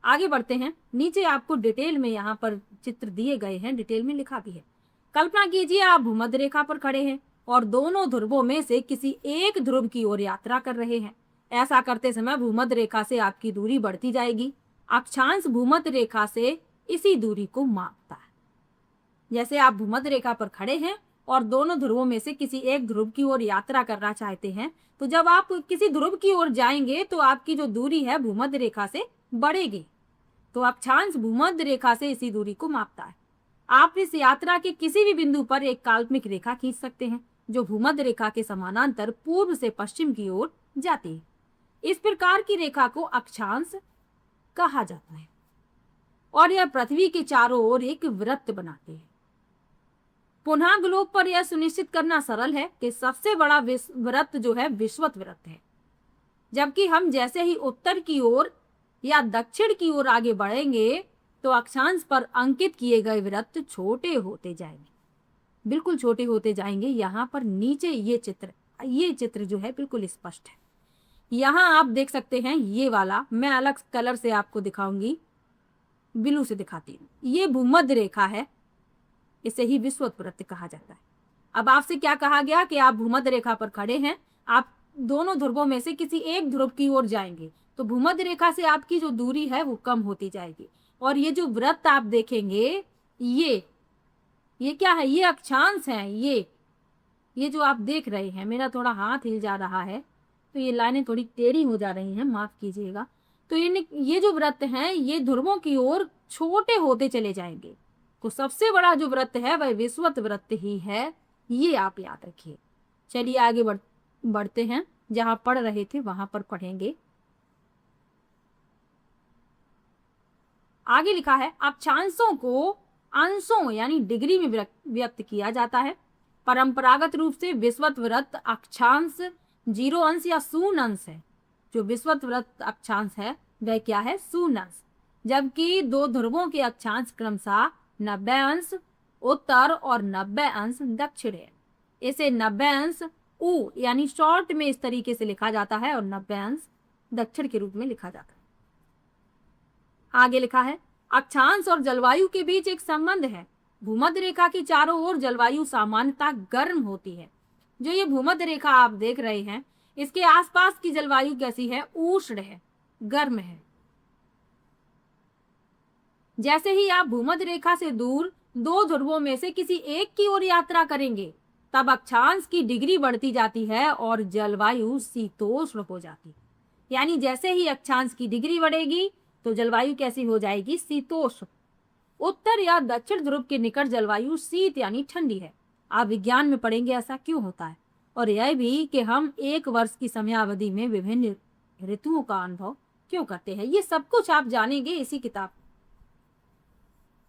आगे बढ़ते हैं। नीचे आपको डिटेल में यहाँ पर चित्र दिए गए हैं, डिटेल में लिखा भी है। कल्पना कीजिए आप भूमध्य रेखा पर खड़े हैं और दोनों ध्रुवों में से किसी एक ध्रुव की ओर यात्रा कर रहे हैं। ऐसा करते समय भूमध्य रेखा से आपकी दूरी बढ़ती जाएगी। अक्षांश भूमध्य रेखा से इसी दूरी को मापता है। जैसे आप भूमध्य रेखा पर खड़े हैं और दोनों ध्रुवों में से किसी एक ध्रुव की ओर यात्रा करना चाहते हैं, तो जब आप किसी ध्रुव की ओर जाएंगे तो आपकी जो दूरी है भूमध्य रेखा से बढ़ेगी। तो अक्षांश भूमध्य रेखा से इसी दूरी को मापता है। आप इस यात्रा के किसी भी बिंदु पर एक काल्पनिक रेखा खींच सकते हैं जो भूमध्य रेखा के समानांतर पूर्व से पश्चिम की ओर जाती है। इस प्रकार की रेखा को अक्षांश कहा जाता है और यह पृथ्वी के चारों ओर एक वृत्त बनाते हैं। पुनः ग्लोब पर यह सुनिश्चित करना सरल है कि सबसे बड़ा वृत्त जो है विषुवत वृत्त है, जबकि हम जैसे ही उत्तर की ओर या दक्षिण की ओर आगे बढ़ेंगे तो अक्षांश पर अंकित किए गए वृत्त छोटे होते जाएंगे, बिल्कुल छोटे होते जाएंगे। यहाँ पर नीचे ये चित्र जो है बिल्कुल स्पष्ट है। यहाँ आप देख सकते हैं, ये वाला मैं अलग कलर से आपको दिखाऊंगी, ब्लू से दिखाती हूँ। ये भूमध्य रेखा है, इसे ही विषुवत वृत्त कहा जाता है। अब आपसे क्या कहा गया कि आप भूमध्य रेखा पर खड़े हैं, आप दोनों ध्रुवों में से किसी एक ध्रुव की ओर जाएंगे तो भूमध्य रेखा से आपकी जो दूरी है वो कम होती जाएगी। और ये जो वृत्त आप देखेंगे, ये क्या है? ये अक्षांश है। ये जो आप देख रहे हैं, मेरा थोड़ा हाथ हिल जा रहा है तो ये लाइनें थोड़ी टेढ़ी हो जा रही हैं, माफ कीजिएगा। तो ये जो वृत्त हैं ये ध्रुवों की ओर छोटे होते चले जाएंगे। तो सबसे बड़ा जो वृत्त है वह विषुवत वृत्त ही है, ये आप याद रखिए। चलिए आगे बढ़ते हैं। जहां पढ़ रहे थे वहां पर पढ़ेंगे। आगे लिखा है, अक्षांशों को अंशों यानी डिग्री में व्यक्त किया जाता है। परंपरागत रूप से विषुवत वृत्त अक्षांश 0 अंश या 0 अंश है। जो विषुवत वृत्त अक्षांश है वह क्या है? 0 अंश। जबकि 2 ध्रुवों के अक्षांश क्रमशः 90 अंश उत्तर और 90 अंश दक्षिण है। इसे 90 अंश ऊ यानी शॉर्ट में इस तरीके से लिखा जाता है और 90 अंश दक्षिण के रूप में लिखा जाता है। आगे लिखा है, अक्षांश और जलवायु के बीच एक संबंध है। भूमध्य रेखा की चारों ओर जलवायु सामान्यतः गर्म होती है। जो ये भूमध्य रेखा आप देख रहे हैं, इसके आसपास की जलवायु कैसी है? उष्ण है, गर्म है। जैसे ही आप भूमध्य रेखा से दूर 2 ध्रुवों में से किसी एक की ओर यात्रा करेंगे तब अक्षांश की डिग्री बढ़ती जाती है और जलवायु शीतोष्ण हो जाती है। यानी जैसे ही अक्षांश की डिग्री बढ़ेगी तो जलवायु कैसी हो जाएगी? शीतोष्ण। उत्तर या दक्षिण ध्रुव के निकट जलवायु शीत यानी ठंडी है। आप विज्ञान में पढ़ेंगे ऐसा क्यों होता है, और यह भी कि हम 1 वर्ष की समयावधि में विभिन्न ऋतुओं का अनुभव क्यों करते हैं, ये सब कुछ आप जानेंगे इसी किताब।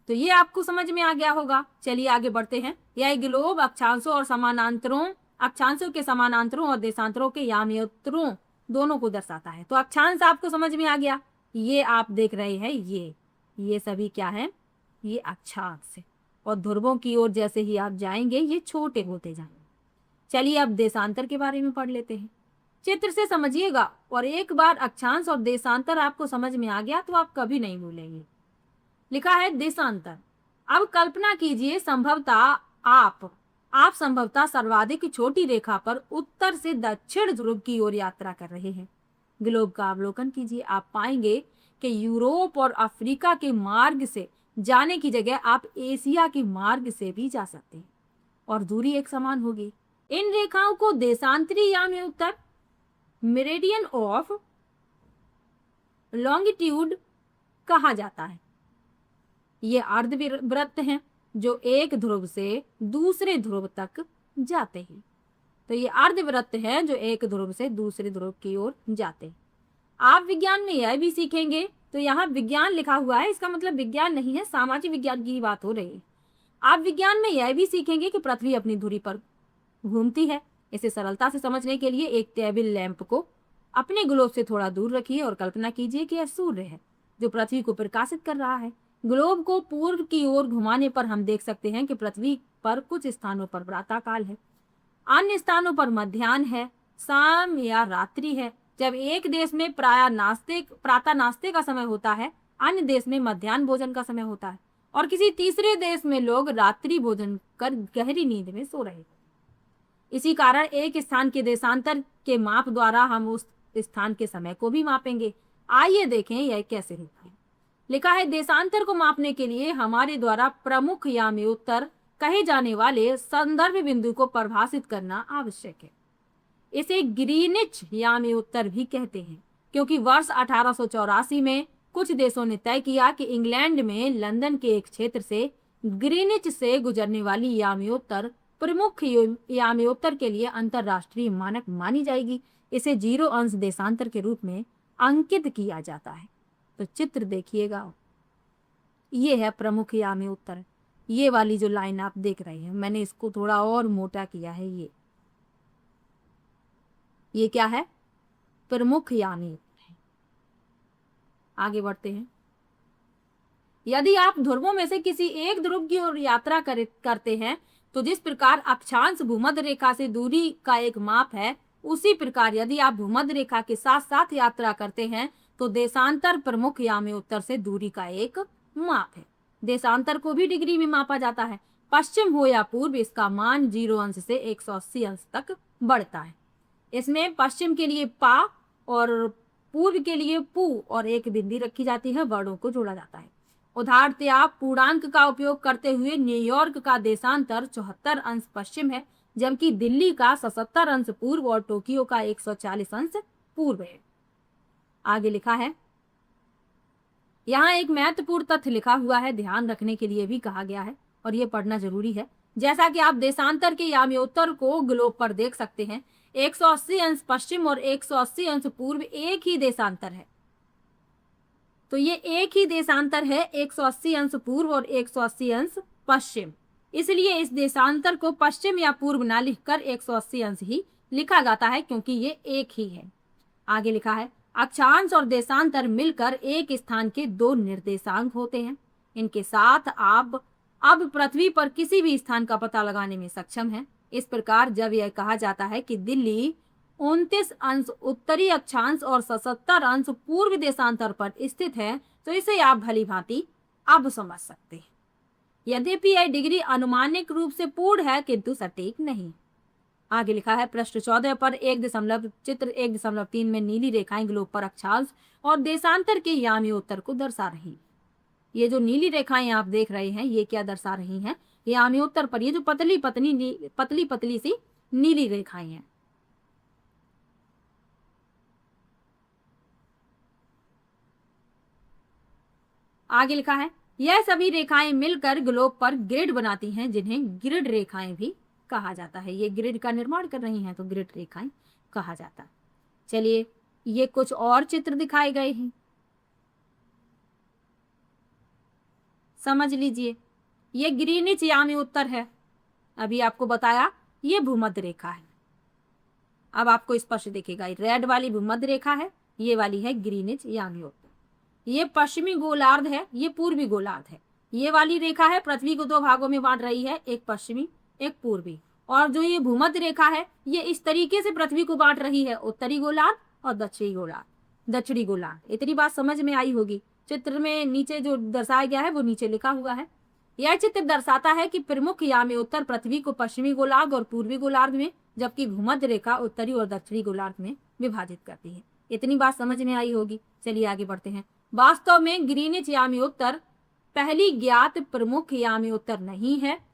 तो ये आपको समझ में आ गया होगा। चलिए आगे बढ़ते हैं। यह ग्लोब अक्षांशों और समानांतरों, अक्षांशों के समानांतरों और देशांतरों के यामियोत्तरों दोनों को दर्शाता है। तो अक्षांश आपको समझ में आ गया, ये आप देख रहे हैं, ये सभी क्या है, ये अक्षांश है। और ध्रुवों की ओर जैसे ही आप जाएंगे ये छोटे होते जाएंगे। चलिए अब देशांतर के बारे में पढ़ लेते हैं। चित्र से समझिएगा, और एक बार अक्षांश और देशांतर आपको समझ में आ गया तो आप कभी नहीं भूलेंगे। लिखा है देशांतर। अब कल्पना कीजिए संभवतः आप संभवतः सर्वाधिक छोटी रेखा पर उत्तर से दक्षिण ध्रुव की ओर यात्रा कर रहे हैं। ग्लोब का अवलोकन कीजिए, आप पाएंगे कि यूरोप और अफ्रीका के मार्ग से जाने की जगह आप एशिया के मार्ग से भी जा सकते हैं और दूरी एक समान होगी। इन रेखाओं को देशांतरी यामियोत्तर, मेरिडियन ऑफ लॉन्गिट्यूड कहा जाता है। ये अर्धवृत्त हैं जो एक ध्रुव से दूसरे ध्रुव तक जाते हैं। तो ये अर्धवृत्त हैं जो एक ध्रुव से दूसरे ध्रुव की ओर जाते हैं। आप विज्ञान में यह भी सीखेंगे, तो यहाँ विज्ञान लिखा हुआ है, इसका मतलब विज्ञान नहीं है, सामाजिक विज्ञान की बात हो रही है। आप विज्ञान में यह भी सीखेंगे कि पृथ्वी अपनी धुरी पर घूमती है। इसे सरलता से समझने के लिए एक टेबल लैंप को अपने ग्लोब से थोड़ा दूर रखिए और कल्पना कीजिए कि यह सूर्य है जो पृथ्वी को प्रकाशित कर रहा है। ग्लोब को पूर्व की ओर घुमाने पर हम देख सकते हैं कि पृथ्वी पर कुछ स्थानों पर प्रातःकाल है, अन्य स्थानों पर मध्याह्न है, शाम या रात्रि है। जब एक देश में प्रातः नाश्ते का समय होता है, अन्य देश में मध्याह्न भोजन का समय होता है, और किसी तीसरे देश में लोग रात्रि भोजन कर गहरी नींद में सो रहे। इसी कारण एक स्थान के देशांतर के माप द्वारा हम उस स्थान के समय को भी मापेंगे। आइए देखें यह कैसे होता है। लिखा है देशांतर को मापने के लिए हमारे द्वारा प्रमुख यामियोत्तर कहे जाने वाले संदर्भ बिंदु को परिभाषित करना आवश्यक है। इसे ग्रीनिच यामियोत्तर भी कहते हैं, क्योंकि वर्ष 1884 में कुछ देशों ने तय किया कि इंग्लैंड में लंदन के एक क्षेत्र से ग्रीनिच से गुजरने वाली यामियोत्तर प्रमुख यामियोत्तर के लिए अंतरराष्ट्रीय मानक मानी जाएगी। इसे 0 अंश देशांतर के रूप में अंकित किया जाता है। तो चित्र देखिएगा, ये है प्रमुख यामियोत्तर। ये वाली जो लाइन आप देख रहे हैं, मैंने इसको थोड़ा और मोटा किया है। ये क्या है, प्रमुख यामियोत्तर है। आगे बढ़ते हैं। यदि आप ध्रुवों में से किसी एक ध्रुव की ओर यात्रा करते हैं तो जिस प्रकार अक्षांश भूमध्य रेखा से दूरी का एक माप है, उसी प्रकार यदि आप भूमध्य रेखा के साथ साथ यात्रा करते हैं तो देशांतर प्रमुख यामियोत्तर से दूरी का एक माप है। देशांतर को भी डिग्री में मापा जाता है। पश्चिम हो या पूर्व, इसका मान 0 अंश से 180 अंश तक बढ़ता है। इसमें पश्चिम के लिए पा और पूर्व के लिए पू और एक बिंदी रखी जाती है, वर्णों को जोड़ा जाता है। उदाहरणतः पूर्णांक का उपयोग करते हुए न्यूयॉर्क का देशांतर 74 अंश पश्चिम है, जबकि दिल्ली का 77 अंश पूर्व और टोक्यो का 140 अंश पूर्व है। आगे लिखा है, यहाँ एक महत्वपूर्ण तथ्य लिखा हुआ है, ध्यान रखने के लिए भी कहा गया है और ये पढ़ना जरूरी है। जैसा कि आप देशांतर के यामियोत्तर को ग्लोब पर देख सकते हैं, 180 अंश पश्चिम और 180 अंश पूर्व एक ही देशांतर है। तो ये एक ही देशांतर है, 180 अंश पूर्व और 180 अंश पश्चिम। इसलिए इस देशांतर को पश्चिम या पूर्व ना लिखकर 180 अंश ही लिखा जाता है, क्योंकि ये एक ही है। आगे लिखा है, अक्षांश और देशांतर मिलकर एक स्थान के 2 निर्देशांक होते हैं। इनके साथ आप अब पृथ्वी पर किसी भी स्थान का पता लगाने में सक्षम हैं। इस प्रकार जब यह कहा जाता है कि दिल्ली 29 अंश उत्तरी अक्षांश और 77 अंश पूर्व देशांतर पर स्थित है, तो इसे आप भली भांति अब समझ सकते हैं। यद्यपि यह डिग्री अनुमानिक रूप से पूर्ण है, किंतु सटीक नहीं। आगे लिखा है, पृष्ठ 14 पर चित्र 1.3 में नीली रेखाएं ग्लोब पर अक्षांश और देशांतर के यामियोत्तर को दर्शा रही। ये जो नीली रेखाएं आप देख रहे हैं, ये क्या दर्शा रही हैं? यामियोत्तर पर ये जो पतली पतली सी नीली रेखाएं हैं। आगे लिखा है, यह सभी रेखाएं मिलकर ग्लोब पर ग्रिड बनाती हैं, जिन्हें ग्रिड रेखाएं भी कहा जाता है। ये ग्रिड का निर्माण कर रही हैं, तो ग्रिड रेखाएं कहा जाता है। चलिए ये कुछ और चित्र दिखाए गए हैं, समझ लीजिए। ये ग्रीनिच यामी उत्तर है, अभी आपको बताया ये भूमध्य रेखा है। अब आपको स्पष्ट दिखेगा, रेड वाली भूमध्य रेखा है, ये वाली है ग्रीनिच यामी उत्तर। ये पश्चिमी गोलार्ध है, ये पूर्वी गोलार्ध है। ये वाली रेखा है पृथ्वी को दो भागों में बांट रही है, एक पश्चिमी एक पूर्वी। और जो ये भूमध्य रेखा है ये इस तरीके से पृथ्वी को बांट रही है, उत्तरी गोलार्ध और दक्षिणी गोलार्ध। इतनी बात समझ में आई होगी। चित्र में नीचे जो दर्शाया गया है वो नीचे लिखा हुआ है। यह चित्र दर्शाता है कि प्रमुख यामी उत्तर पृथ्वी को पश्चिमी गोलार्ध और पूर्वी गोलार्ध में, जबकि भूमध्य रेखा उत्तरी और दक्षिणी गोलार्ध में विभाजित करती है। इतनी बात समझ में आई होगी। चलिए आगे बढ़ते हैं। वास्तव में ग्रीनिच यामी उत्तर पहली ज्ञात प्रमुख यामी उत्तर नहीं है।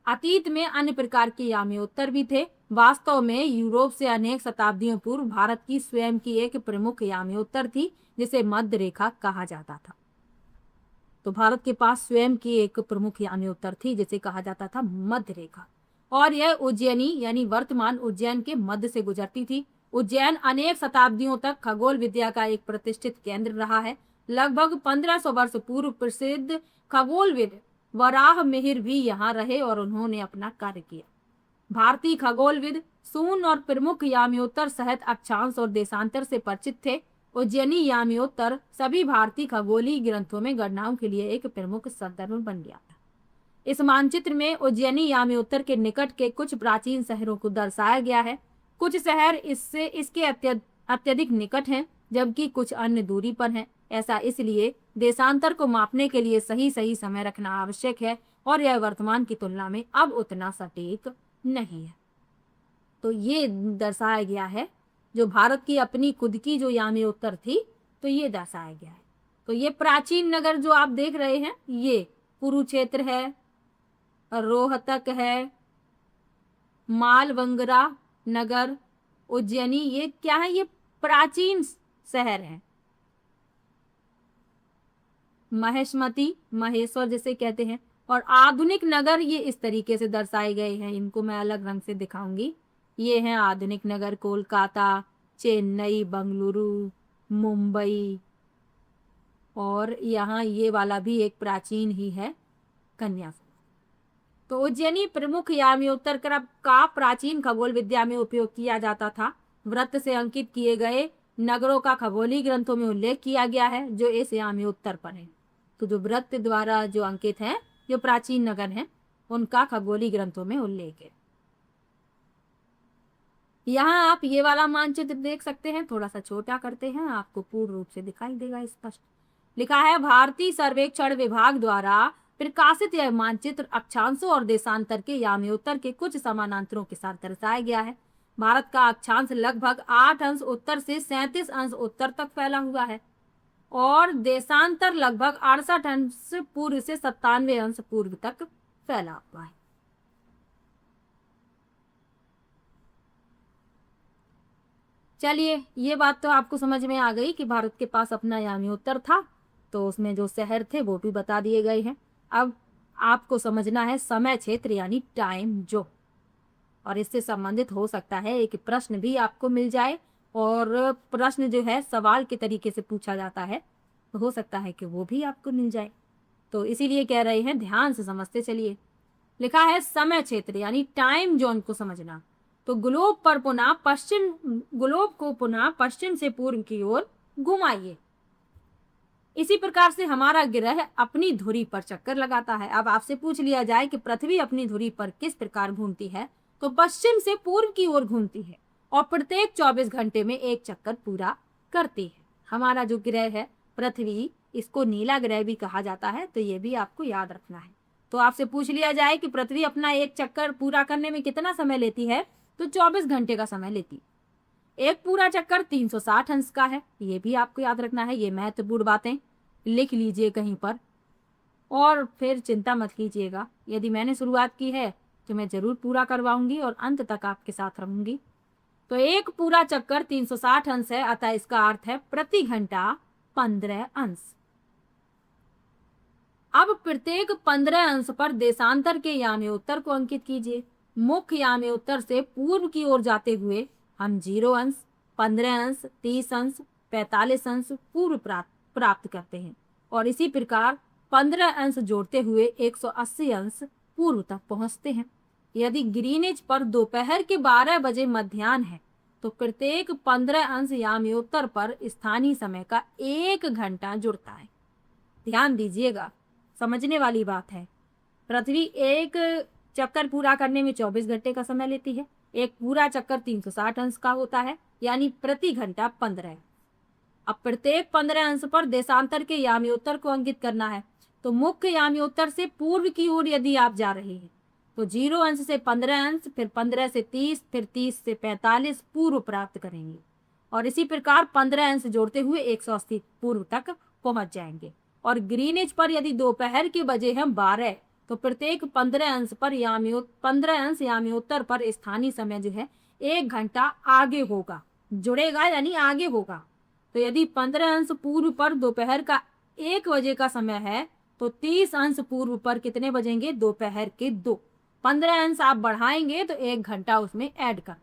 अतीत में अन्य प्रकार के यामी उत्तर भी थे। वास्तव में यूरोप से अनेक शताब्दियों पूर्व भारत की स्वयं की एक प्रमुख यामी उत्तर थी, जिसे मध्य रेखा कहा जाता था। तो भारत के पास स्वयं की एक प्रमुख यामी उत्तर थी जिसे कहा जाता था मध्य रेखा, और यह उज्जैनी यानी वर्तमान उज्जैन के मध्य से गुजरती थी। उज्जैन अनेक शताब्दियों तक खगोल विद्या का एक प्रतिष्ठित केंद्र रहा है। लगभग 1500 वर्ष पूर्व प्रसिद्ध खगोलविद वराह मिहिर भी यहाँ रहे और उन्होंने अपना कार्य किया। भारतीय खगोलविद शून्य और प्रमुख याम्योत्तर सहित अक्षांश और देशांतर से परिचित थे। उज्जैनी याम्योत्तर सभी भारतीय खगोलीय ग्रंथों में गणनाओं के लिए एक प्रमुख संदर्भ बन गया था। इस मानचित्र में उज्जैनी याम्योत्तर के निकट के कुछ प्राचीन शहरों को दर्शाया गया है। कुछ शहर इसके अत्यधिक निकट हैं, जबकि कुछ अन्य दूरी पर हैं। ऐसा इसलिए देशांतर को मापने के लिए सही समय रखना आवश्यक है, और यह वर्तमान की तुलना में अब उतना सटीक नहीं है। तो ये दर्शाया गया है जो भारत की अपनी खुद की जो यामी उत्तर थी, तो ये दर्शाया गया है। तो ये प्राचीन नगर जो आप देख रहे हैं, ये कुरुक्षेत्र है, रोहतक है, मालबंगरा नगर, उज्जैनी, ये क्या है? ये प्राचीन शहर है। महेशमती, महेश्वर जिसे कहते हैं, और आधुनिक नगर ये इस तरीके से दर्शाए गए हैं। इनको मैं अलग रंग से दिखाऊंगी। ये हैं आधुनिक नगर, कोलकाता, चेन्नई, बंगलुरु, मुंबई, और यहाँ ये वाला भी एक प्राचीन ही है, कन्याकुमारी। तो उज्जैनी प्रमुख याम्योत्तर का प्राचीन खगोल विद्या में उपयोग किया जाता था। वृत्त से अंकित किए गए नगरों का खगोलीय ग्रंथों में उल्लेख किया गया है जो इस याम्योत्तर पर है। तो जो वृत्त द्वारा जो अंकित है, जो प्राचीन नगर हैं, उनका खगोलीय ग्रंथों में उल्लेख है। यहाँ आप ये वाला मानचित्र देख सकते हैं। थोड़ा सा छोटा करते हैं, आपको पूर्ण रूप से दिखाई देगा स्पष्ट। लिखा है, भारतीय सर्वेक्षण विभाग द्वारा प्रकाशित यह मानचित्र अक्षांशों और देशांतर के याम्योत्तर के कुछ समानांतरों के साथ दर्शाया गया है। भारत का अक्षांश लगभग 8 अंश उत्तर से 37 अंश उत्तर तक फैला हुआ है, और देशांतर लगभग 68 अंश पूर्व से 97 अंश पूर्व तक फैला हुआ है। चलिए, ये बात तो आपको समझ में आ गई कि भारत के पास अपना याम्योत्तर था, तो उसमें जो शहर थे वो भी बता दिए गए हैं। अब आपको समझना है समय क्षेत्र यानी टाइम जोन, और इससे संबंधित हो सकता है एक प्रश्न भी आपको मिल जाए, और प्रश्न जो है सवाल के तरीके से पूछा जाता है, तो हो सकता है कि वो भी आपको मिल जाए। तो इसीलिए कह रहे हैं ध्यान से समझते चलिए। लिखा है, समय क्षेत्र यानी टाइम जोन को समझना। तो ग्लोब को पुनः पश्चिम से पूर्व की ओर घुमाइए। इसी प्रकार से हमारा ग्रह अपनी धुरी पर चक्कर लगाता है। अब आपसे पूछ लिया जाए कि पृथ्वी अपनी धुरी पर किस प्रकार घूमती है, तो पश्चिम से पूर्व की ओर घूमती है और प्रत्येक 24 घंटे में एक चक्कर पूरा करती है। हमारा जो ग्रह है पृथ्वी, इसको नीला ग्रह भी कहा जाता है, तो ये भी आपको याद रखना है। तो आपसे पूछ लिया जाए कि पृथ्वी अपना एक चक्कर पूरा करने में कितना समय लेती है, तो 24 घंटे का समय लेती। एक पूरा चक्कर 360 अंश का है, ये भी आपको याद रखना है। ये महत्वपूर्ण बातें लिख लीजिए कहीं पर, और फिर चिंता मत कीजिएगा। यदि मैंने शुरुआत की है तो मैं जरूर पूरा करवाऊंगी और अंत तक आपके साथ रहूंगी। तो एक पूरा चक्कर 360 अंश है, अतः इसका अर्थ है प्रति घंटा 15 अंश। अब प्रत्येक 15 अंश पर देशांतर के याम्योत्तर को अंकित कीजिए। मुख्य याम्योत्तर से पूर्व की ओर जाते हुए हम 0 अंश, 15 अंश, 30 अंश, 45 अंश पूर्व प्राप्त करते हैं और इसी प्रकार 15 अंश जोड़ते हुए 180 अंश पूर्व तक पहुंचते हैं। यदि ग्रीनिच पर दोपहर के 12 बजे मध्याह्न है तो प्रत्येक 15 अंश याम्योत्तर पर स्थानीय समय का 1 घंटा जुड़ता है। ध्यान दीजिएगा, समझने वाली बात है। पृथ्वी एक चक्कर पूरा करने में 24 घंटे का समय लेती है। एक पूरा चक्कर 360 अंश का होता है, यानी प्रति घंटा 15। अब प्रत्येक 15 अंश पर देशांतर के याम्योत्तर को अंकित करना है। तो मुख्य याम्योत्तर से पूर्व की ओर यदि आप जा रहे हैं तो 0 अंश से 15 अंश, फिर 15 से 30, फिर 30 से 45 पूर्व प्राप्त करेंगे और इसी प्रकार 15 अंश जोड़ते हुए 180 पूर्व तक पहुंच जाएंगे। और ग्रीनिच पर यदि दोपहर के बजे हैं 12 तो प्रत्येक 15 अंश पर 15 अंश याम्योत्तर पर स्थानीय समय जो है 1 घंटा आगे होगा, जुड़ेगा यानी आगे होगा। तो यदि 15 अंश पूर्व पर दोपहर का 1 बजे का समय है तो 30 अंश पूर्व पर कितने बजेंगे? दोपहर के 2। 15 अंश आप बढ़ाएंगे तो 1 घंटा उसमें ऐड कर।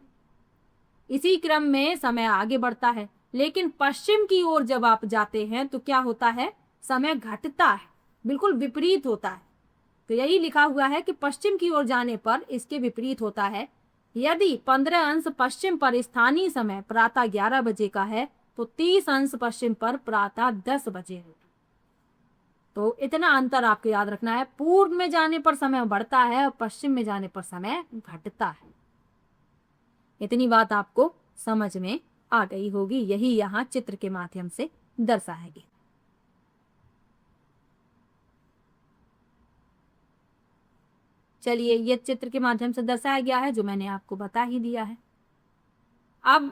इसी क्रम में समय आगे बढ़ता है, लेकिन पश्चिम की ओर जब आप जाते हैं तो क्या होता है? समय घटता है, बिल्कुल विपरीत होता है। तो यही लिखा हुआ है कि पश्चिम की ओर जाने पर इसके विपरीत होता है। यदि 15 अंश पश्चिम पर स्थानीय समय प्रातः 11 बजे का है तो 30 अंश पश्चिम पर प्रातः 10 बजे है। तो इतना अंतर आपको याद रखना है। पूर्व में जाने पर समय बढ़ता है और पश्चिम में जाने पर समय घटता है। इतनी बात आपको समझ में आ गई होगी। यही यहाँ चित्र के माध्यम से दर्शाया गया। चलिए, ये चित्र के माध्यम से दर्शाया गया है जो मैंने आपको बता ही दिया है। अब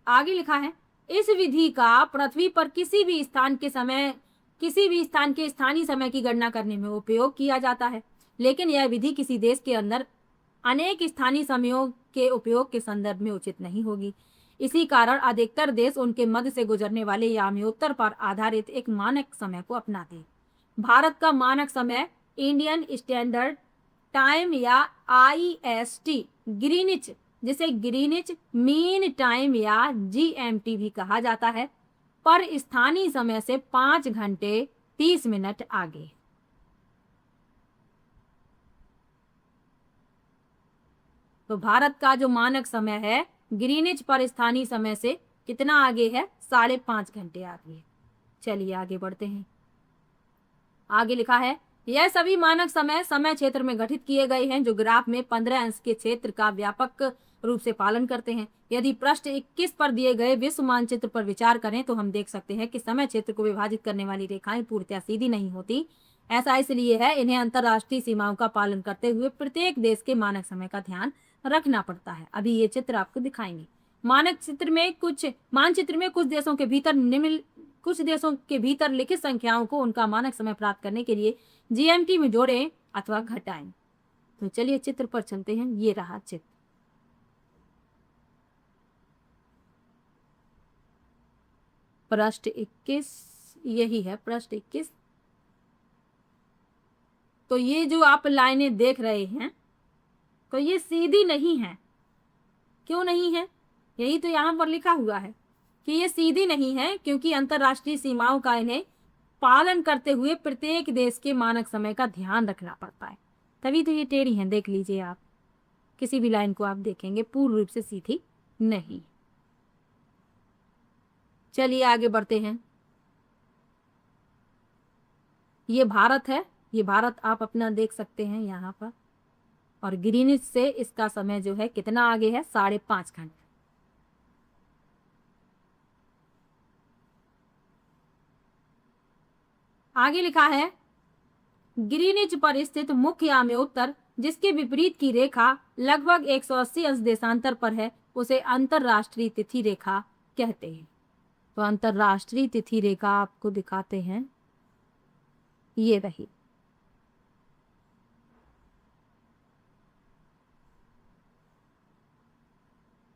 आगे लिखा है, इस विधि का पृथ्वी पर किसी भी स्थान के स्थानीय समय की गणना करने में उपयोग किया जाता है, लेकिन यह विधि किसी देश के अंदर अनेक स्थानीय समयों के उपयोग के संदर्भ में उचित नहीं होगी। इसी कारण अधिकतर देश उनके मध्य से गुजरने वाले याम्योत्तर पर आधारित एक मानक समय को अपनाते हैं। भारत का मानक समय इंडियन स्टैंडर्ड टाइम या IST, ग्रीनिच, जिसे ग्रीनिच मीन टाइम या GMT भी कहा जाता है, पर स्थानीय समय से 5 घंटे 30 मिनट आगे। तो भारत का जो मानक समय है ग्रीनिच पर स्थानीय समय से कितना आगे है? 5.5 घंटे आगे है। चलिए आगे बढ़ते हैं। आगे लिखा है, यह सभी मानक समय क्षेत्र में गठित किए गए हैं जो ग्राफ में 15 अंश के क्षेत्र का व्यापक रूप से पालन करते हैं। यदि पृष्ठ 21 पर दिए गए विश्व मानचित्र पर विचार करें तो हम देख सकते हैं कि समय क्षेत्र को विभाजित करने वाली रेखाएं पूर्णतः सीधी नहीं होती। ऐसा इसलिए है, इन्हें अंतरराष्ट्रीय सीमाओं का पालन करते हुए प्रत्येक देश के मानक समय का ध्यान रखना पड़ता है। अभी ये चित्र आपको दिखाएंगे। मानचित्र में कुछ देशों के भीतर लिखित संख्याओं को उनका मानक समय प्राप्त करने के लिए GMT में जोड़ें अथवा घटाएं। तो चलिए चित्र पर चलते हैं। ये रहा चित्र। पृष्ठ 21, यही है पृष्ठ 21। तो ये जो आप लाइनें देख रहे हैं तो ये सीधी नहीं है। क्यों नहीं है? यही तो यहाँ पर लिखा हुआ है कि ये सीधी नहीं है, क्योंकि अंतरराष्ट्रीय सीमाओं का इन्हें पालन करते हुए प्रत्येक देश के मानक समय का ध्यान रखना पड़ता है। तभी तो ये टेढ़ी हैं। देख लीजिए, आप किसी भी लाइन को आप देखेंगे पूर्ण रूप से सीधी नहीं। चलिए आगे बढ़ते हैं। ये भारत है, ये भारत आप अपना देख सकते हैं यहाँ पर, और ग्रीनिच से इसका समय जो है कितना आगे है? 5.5 घंटे। आगे लिखा है, ग्रीनिच पर स्थित मुख्य याम्योत्तर जिसके विपरीत की रेखा लगभग 180 अंश देशांतर पर है उसे अंतरराष्ट्रीय तिथि रेखा कहते हैं। तो अंतरराष्ट्रीय तिथि रेखा आपको दिखाते हैं, ये रही।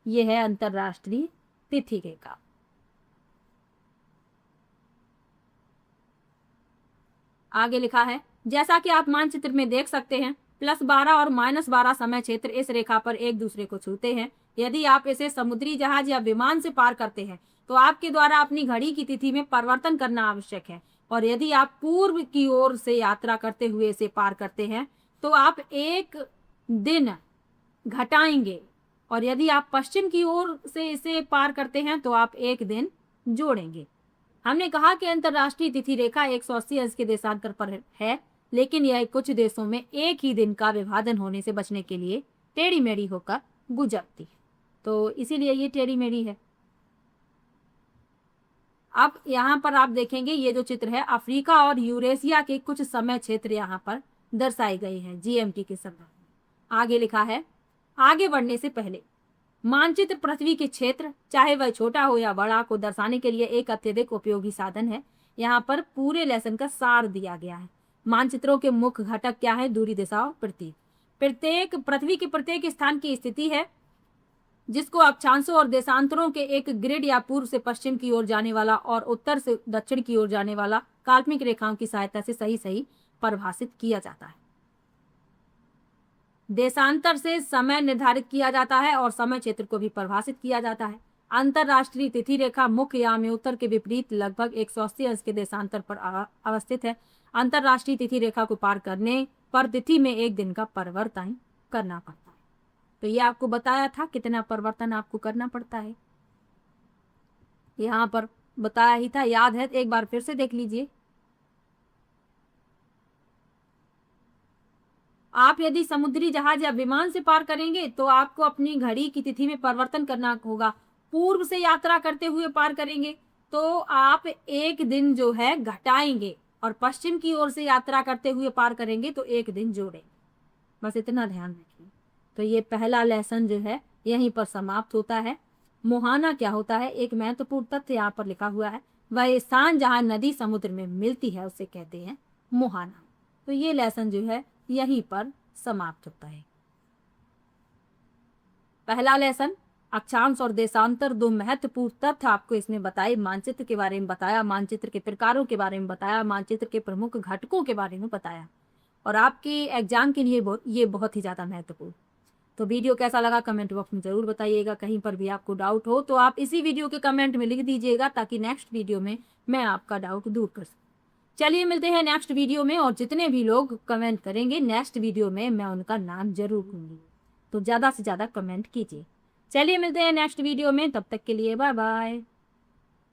ये है अंतरराष्ट्रीय तिथि रेखा। आगे लिखा है, जैसा कि आप मानचित्र में देख सकते हैं +12 और -12 समय क्षेत्र इस रेखा पर एक दूसरे को छूते हैं। यदि आप इसे समुद्री जहाज या विमान से पार करते हैं तो आपके द्वारा अपनी घड़ी की तिथि में परिवर्तन करना आवश्यक है, और यदि आप पूर्व की ओर से यात्रा करते हुए इसे पार करते हैं तो आप एक दिन घटाएंगे, और यदि आप पश्चिम की ओर से इसे पार करते हैं तो आप एक दिन जोड़ेंगे। हमने कहा कि अंतरराष्ट्रीय तिथि रेखा 180 अंश के देशांतर पर है, लेकिन यह कुछ देशों में एक ही दिन का विभाजन होने से बचने के लिए टेढ़ी मेढ़ी होकर गुजरती है, तो इसीलिए ये टेढ़ी मेढ़ी है। अब यहाँ पर आप देखेंगे ये जो चित्र है, अफ्रीका और यूरेशिया के कुछ समय क्षेत्र यहाँ पर दर्शाए गए हैं जीएमटी के संदर्भ में। आगे लिखा है, आगे बढ़ने से पहले मानचित्र पृथ्वी के क्षेत्र, चाहे वह छोटा हो या बड़ा, को दर्शाने के लिए एक अत्यधिक उपयोगी साधन है। यहाँ पर पूरे लेसन का सार दिया गया है। मानचित्रों के मुख्य घटक क्या है? दूरी, दिशा और प्रतीक। पृथ्वी के प्रत्येक स्थान की स्थिति है जिसको अक्षांशों और देशांतरों के एक ग्रिड या पूर्व से पश्चिम की ओर जाने वाला और उत्तर से दक्षिण की ओर जाने वाला काल्पनिक रेखाओं की सहायता से सही परिभाषित किया जाता है। देशांतर से समय निर्धारित किया जाता है और समय क्षेत्र को भी परिभाषित किया जाता है। अंतरराष्ट्रीय तिथि रेखा मुख्य या में उत्तर के विपरीत लगभग 180 अंश के देशांतर पर अवस्थित है। अंतरराष्ट्रीय तिथि रेखा को पार करने पर तिथि में एक दिन का परिवर्तन करना पड़ता है। तो ये आपको बताया था कितना परिवर्तन आपको करना पड़ता है, यहाँ पर बताया ही था, याद है? एक बार फिर से देख लीजिए। आप यदि समुद्री जहाज या विमान से पार करेंगे तो आपको अपनी घड़ी की तिथि में परिवर्तन करना होगा। पूर्व से यात्रा करते हुए पार करेंगे तो आप एक दिन जो है घटाएंगे, और पश्चिम की ओर से यात्रा करते हुए पार करेंगे तो एक दिन जोड़ेंगे। बस इतना ध्यान रखिए। तो ये पहला लेसन जो है यहीं पर समाप्त होता है। मुहाना क्या होता है? एक महत्वपूर्ण तथ्य यहाँ पर लिखा हुआ है, वह स्थान जहाँ नदी समुद्र में मिलती है उसे कहते हैं मुहाना। तो ये लेसन जो है यहीं पर समाप्त होता है। पहला लेसन अक्षांश और देशांतर, दो महत्वपूर्ण तथ्य आपको इसमें बताए। मानचित्र के बारे में बताया, मानचित्र के प्रकारों के बारे में बताया, मानचित्र के प्रमुख घटकों के बारे में बताया, और आपके एग्जाम के लिए ये बहुत ही ज्यादा महत्वपूर्ण। तो वीडियो कैसा लगा कमेंट बॉक्स में जरूर बताइएगा। कहीं पर भी आपको डाउट हो तो आप इसी वीडियो के कमेंट में लिख दीजिएगा, ताकि नेक्स्ट वीडियो में मैं आपका डाउट दूर कर सकूं। चलिए मिलते हैं नेक्स्ट वीडियो में, और जितने भी लोग कमेंट करेंगे नेक्स्ट वीडियो में मैं उनका नाम जरूर लूंगी। तो ज़्यादा से ज़्यादा कमेंट कीजिए। चलिए मिलते हैं नेक्स्ट वीडियो में, तब तक के लिए बाय बाय।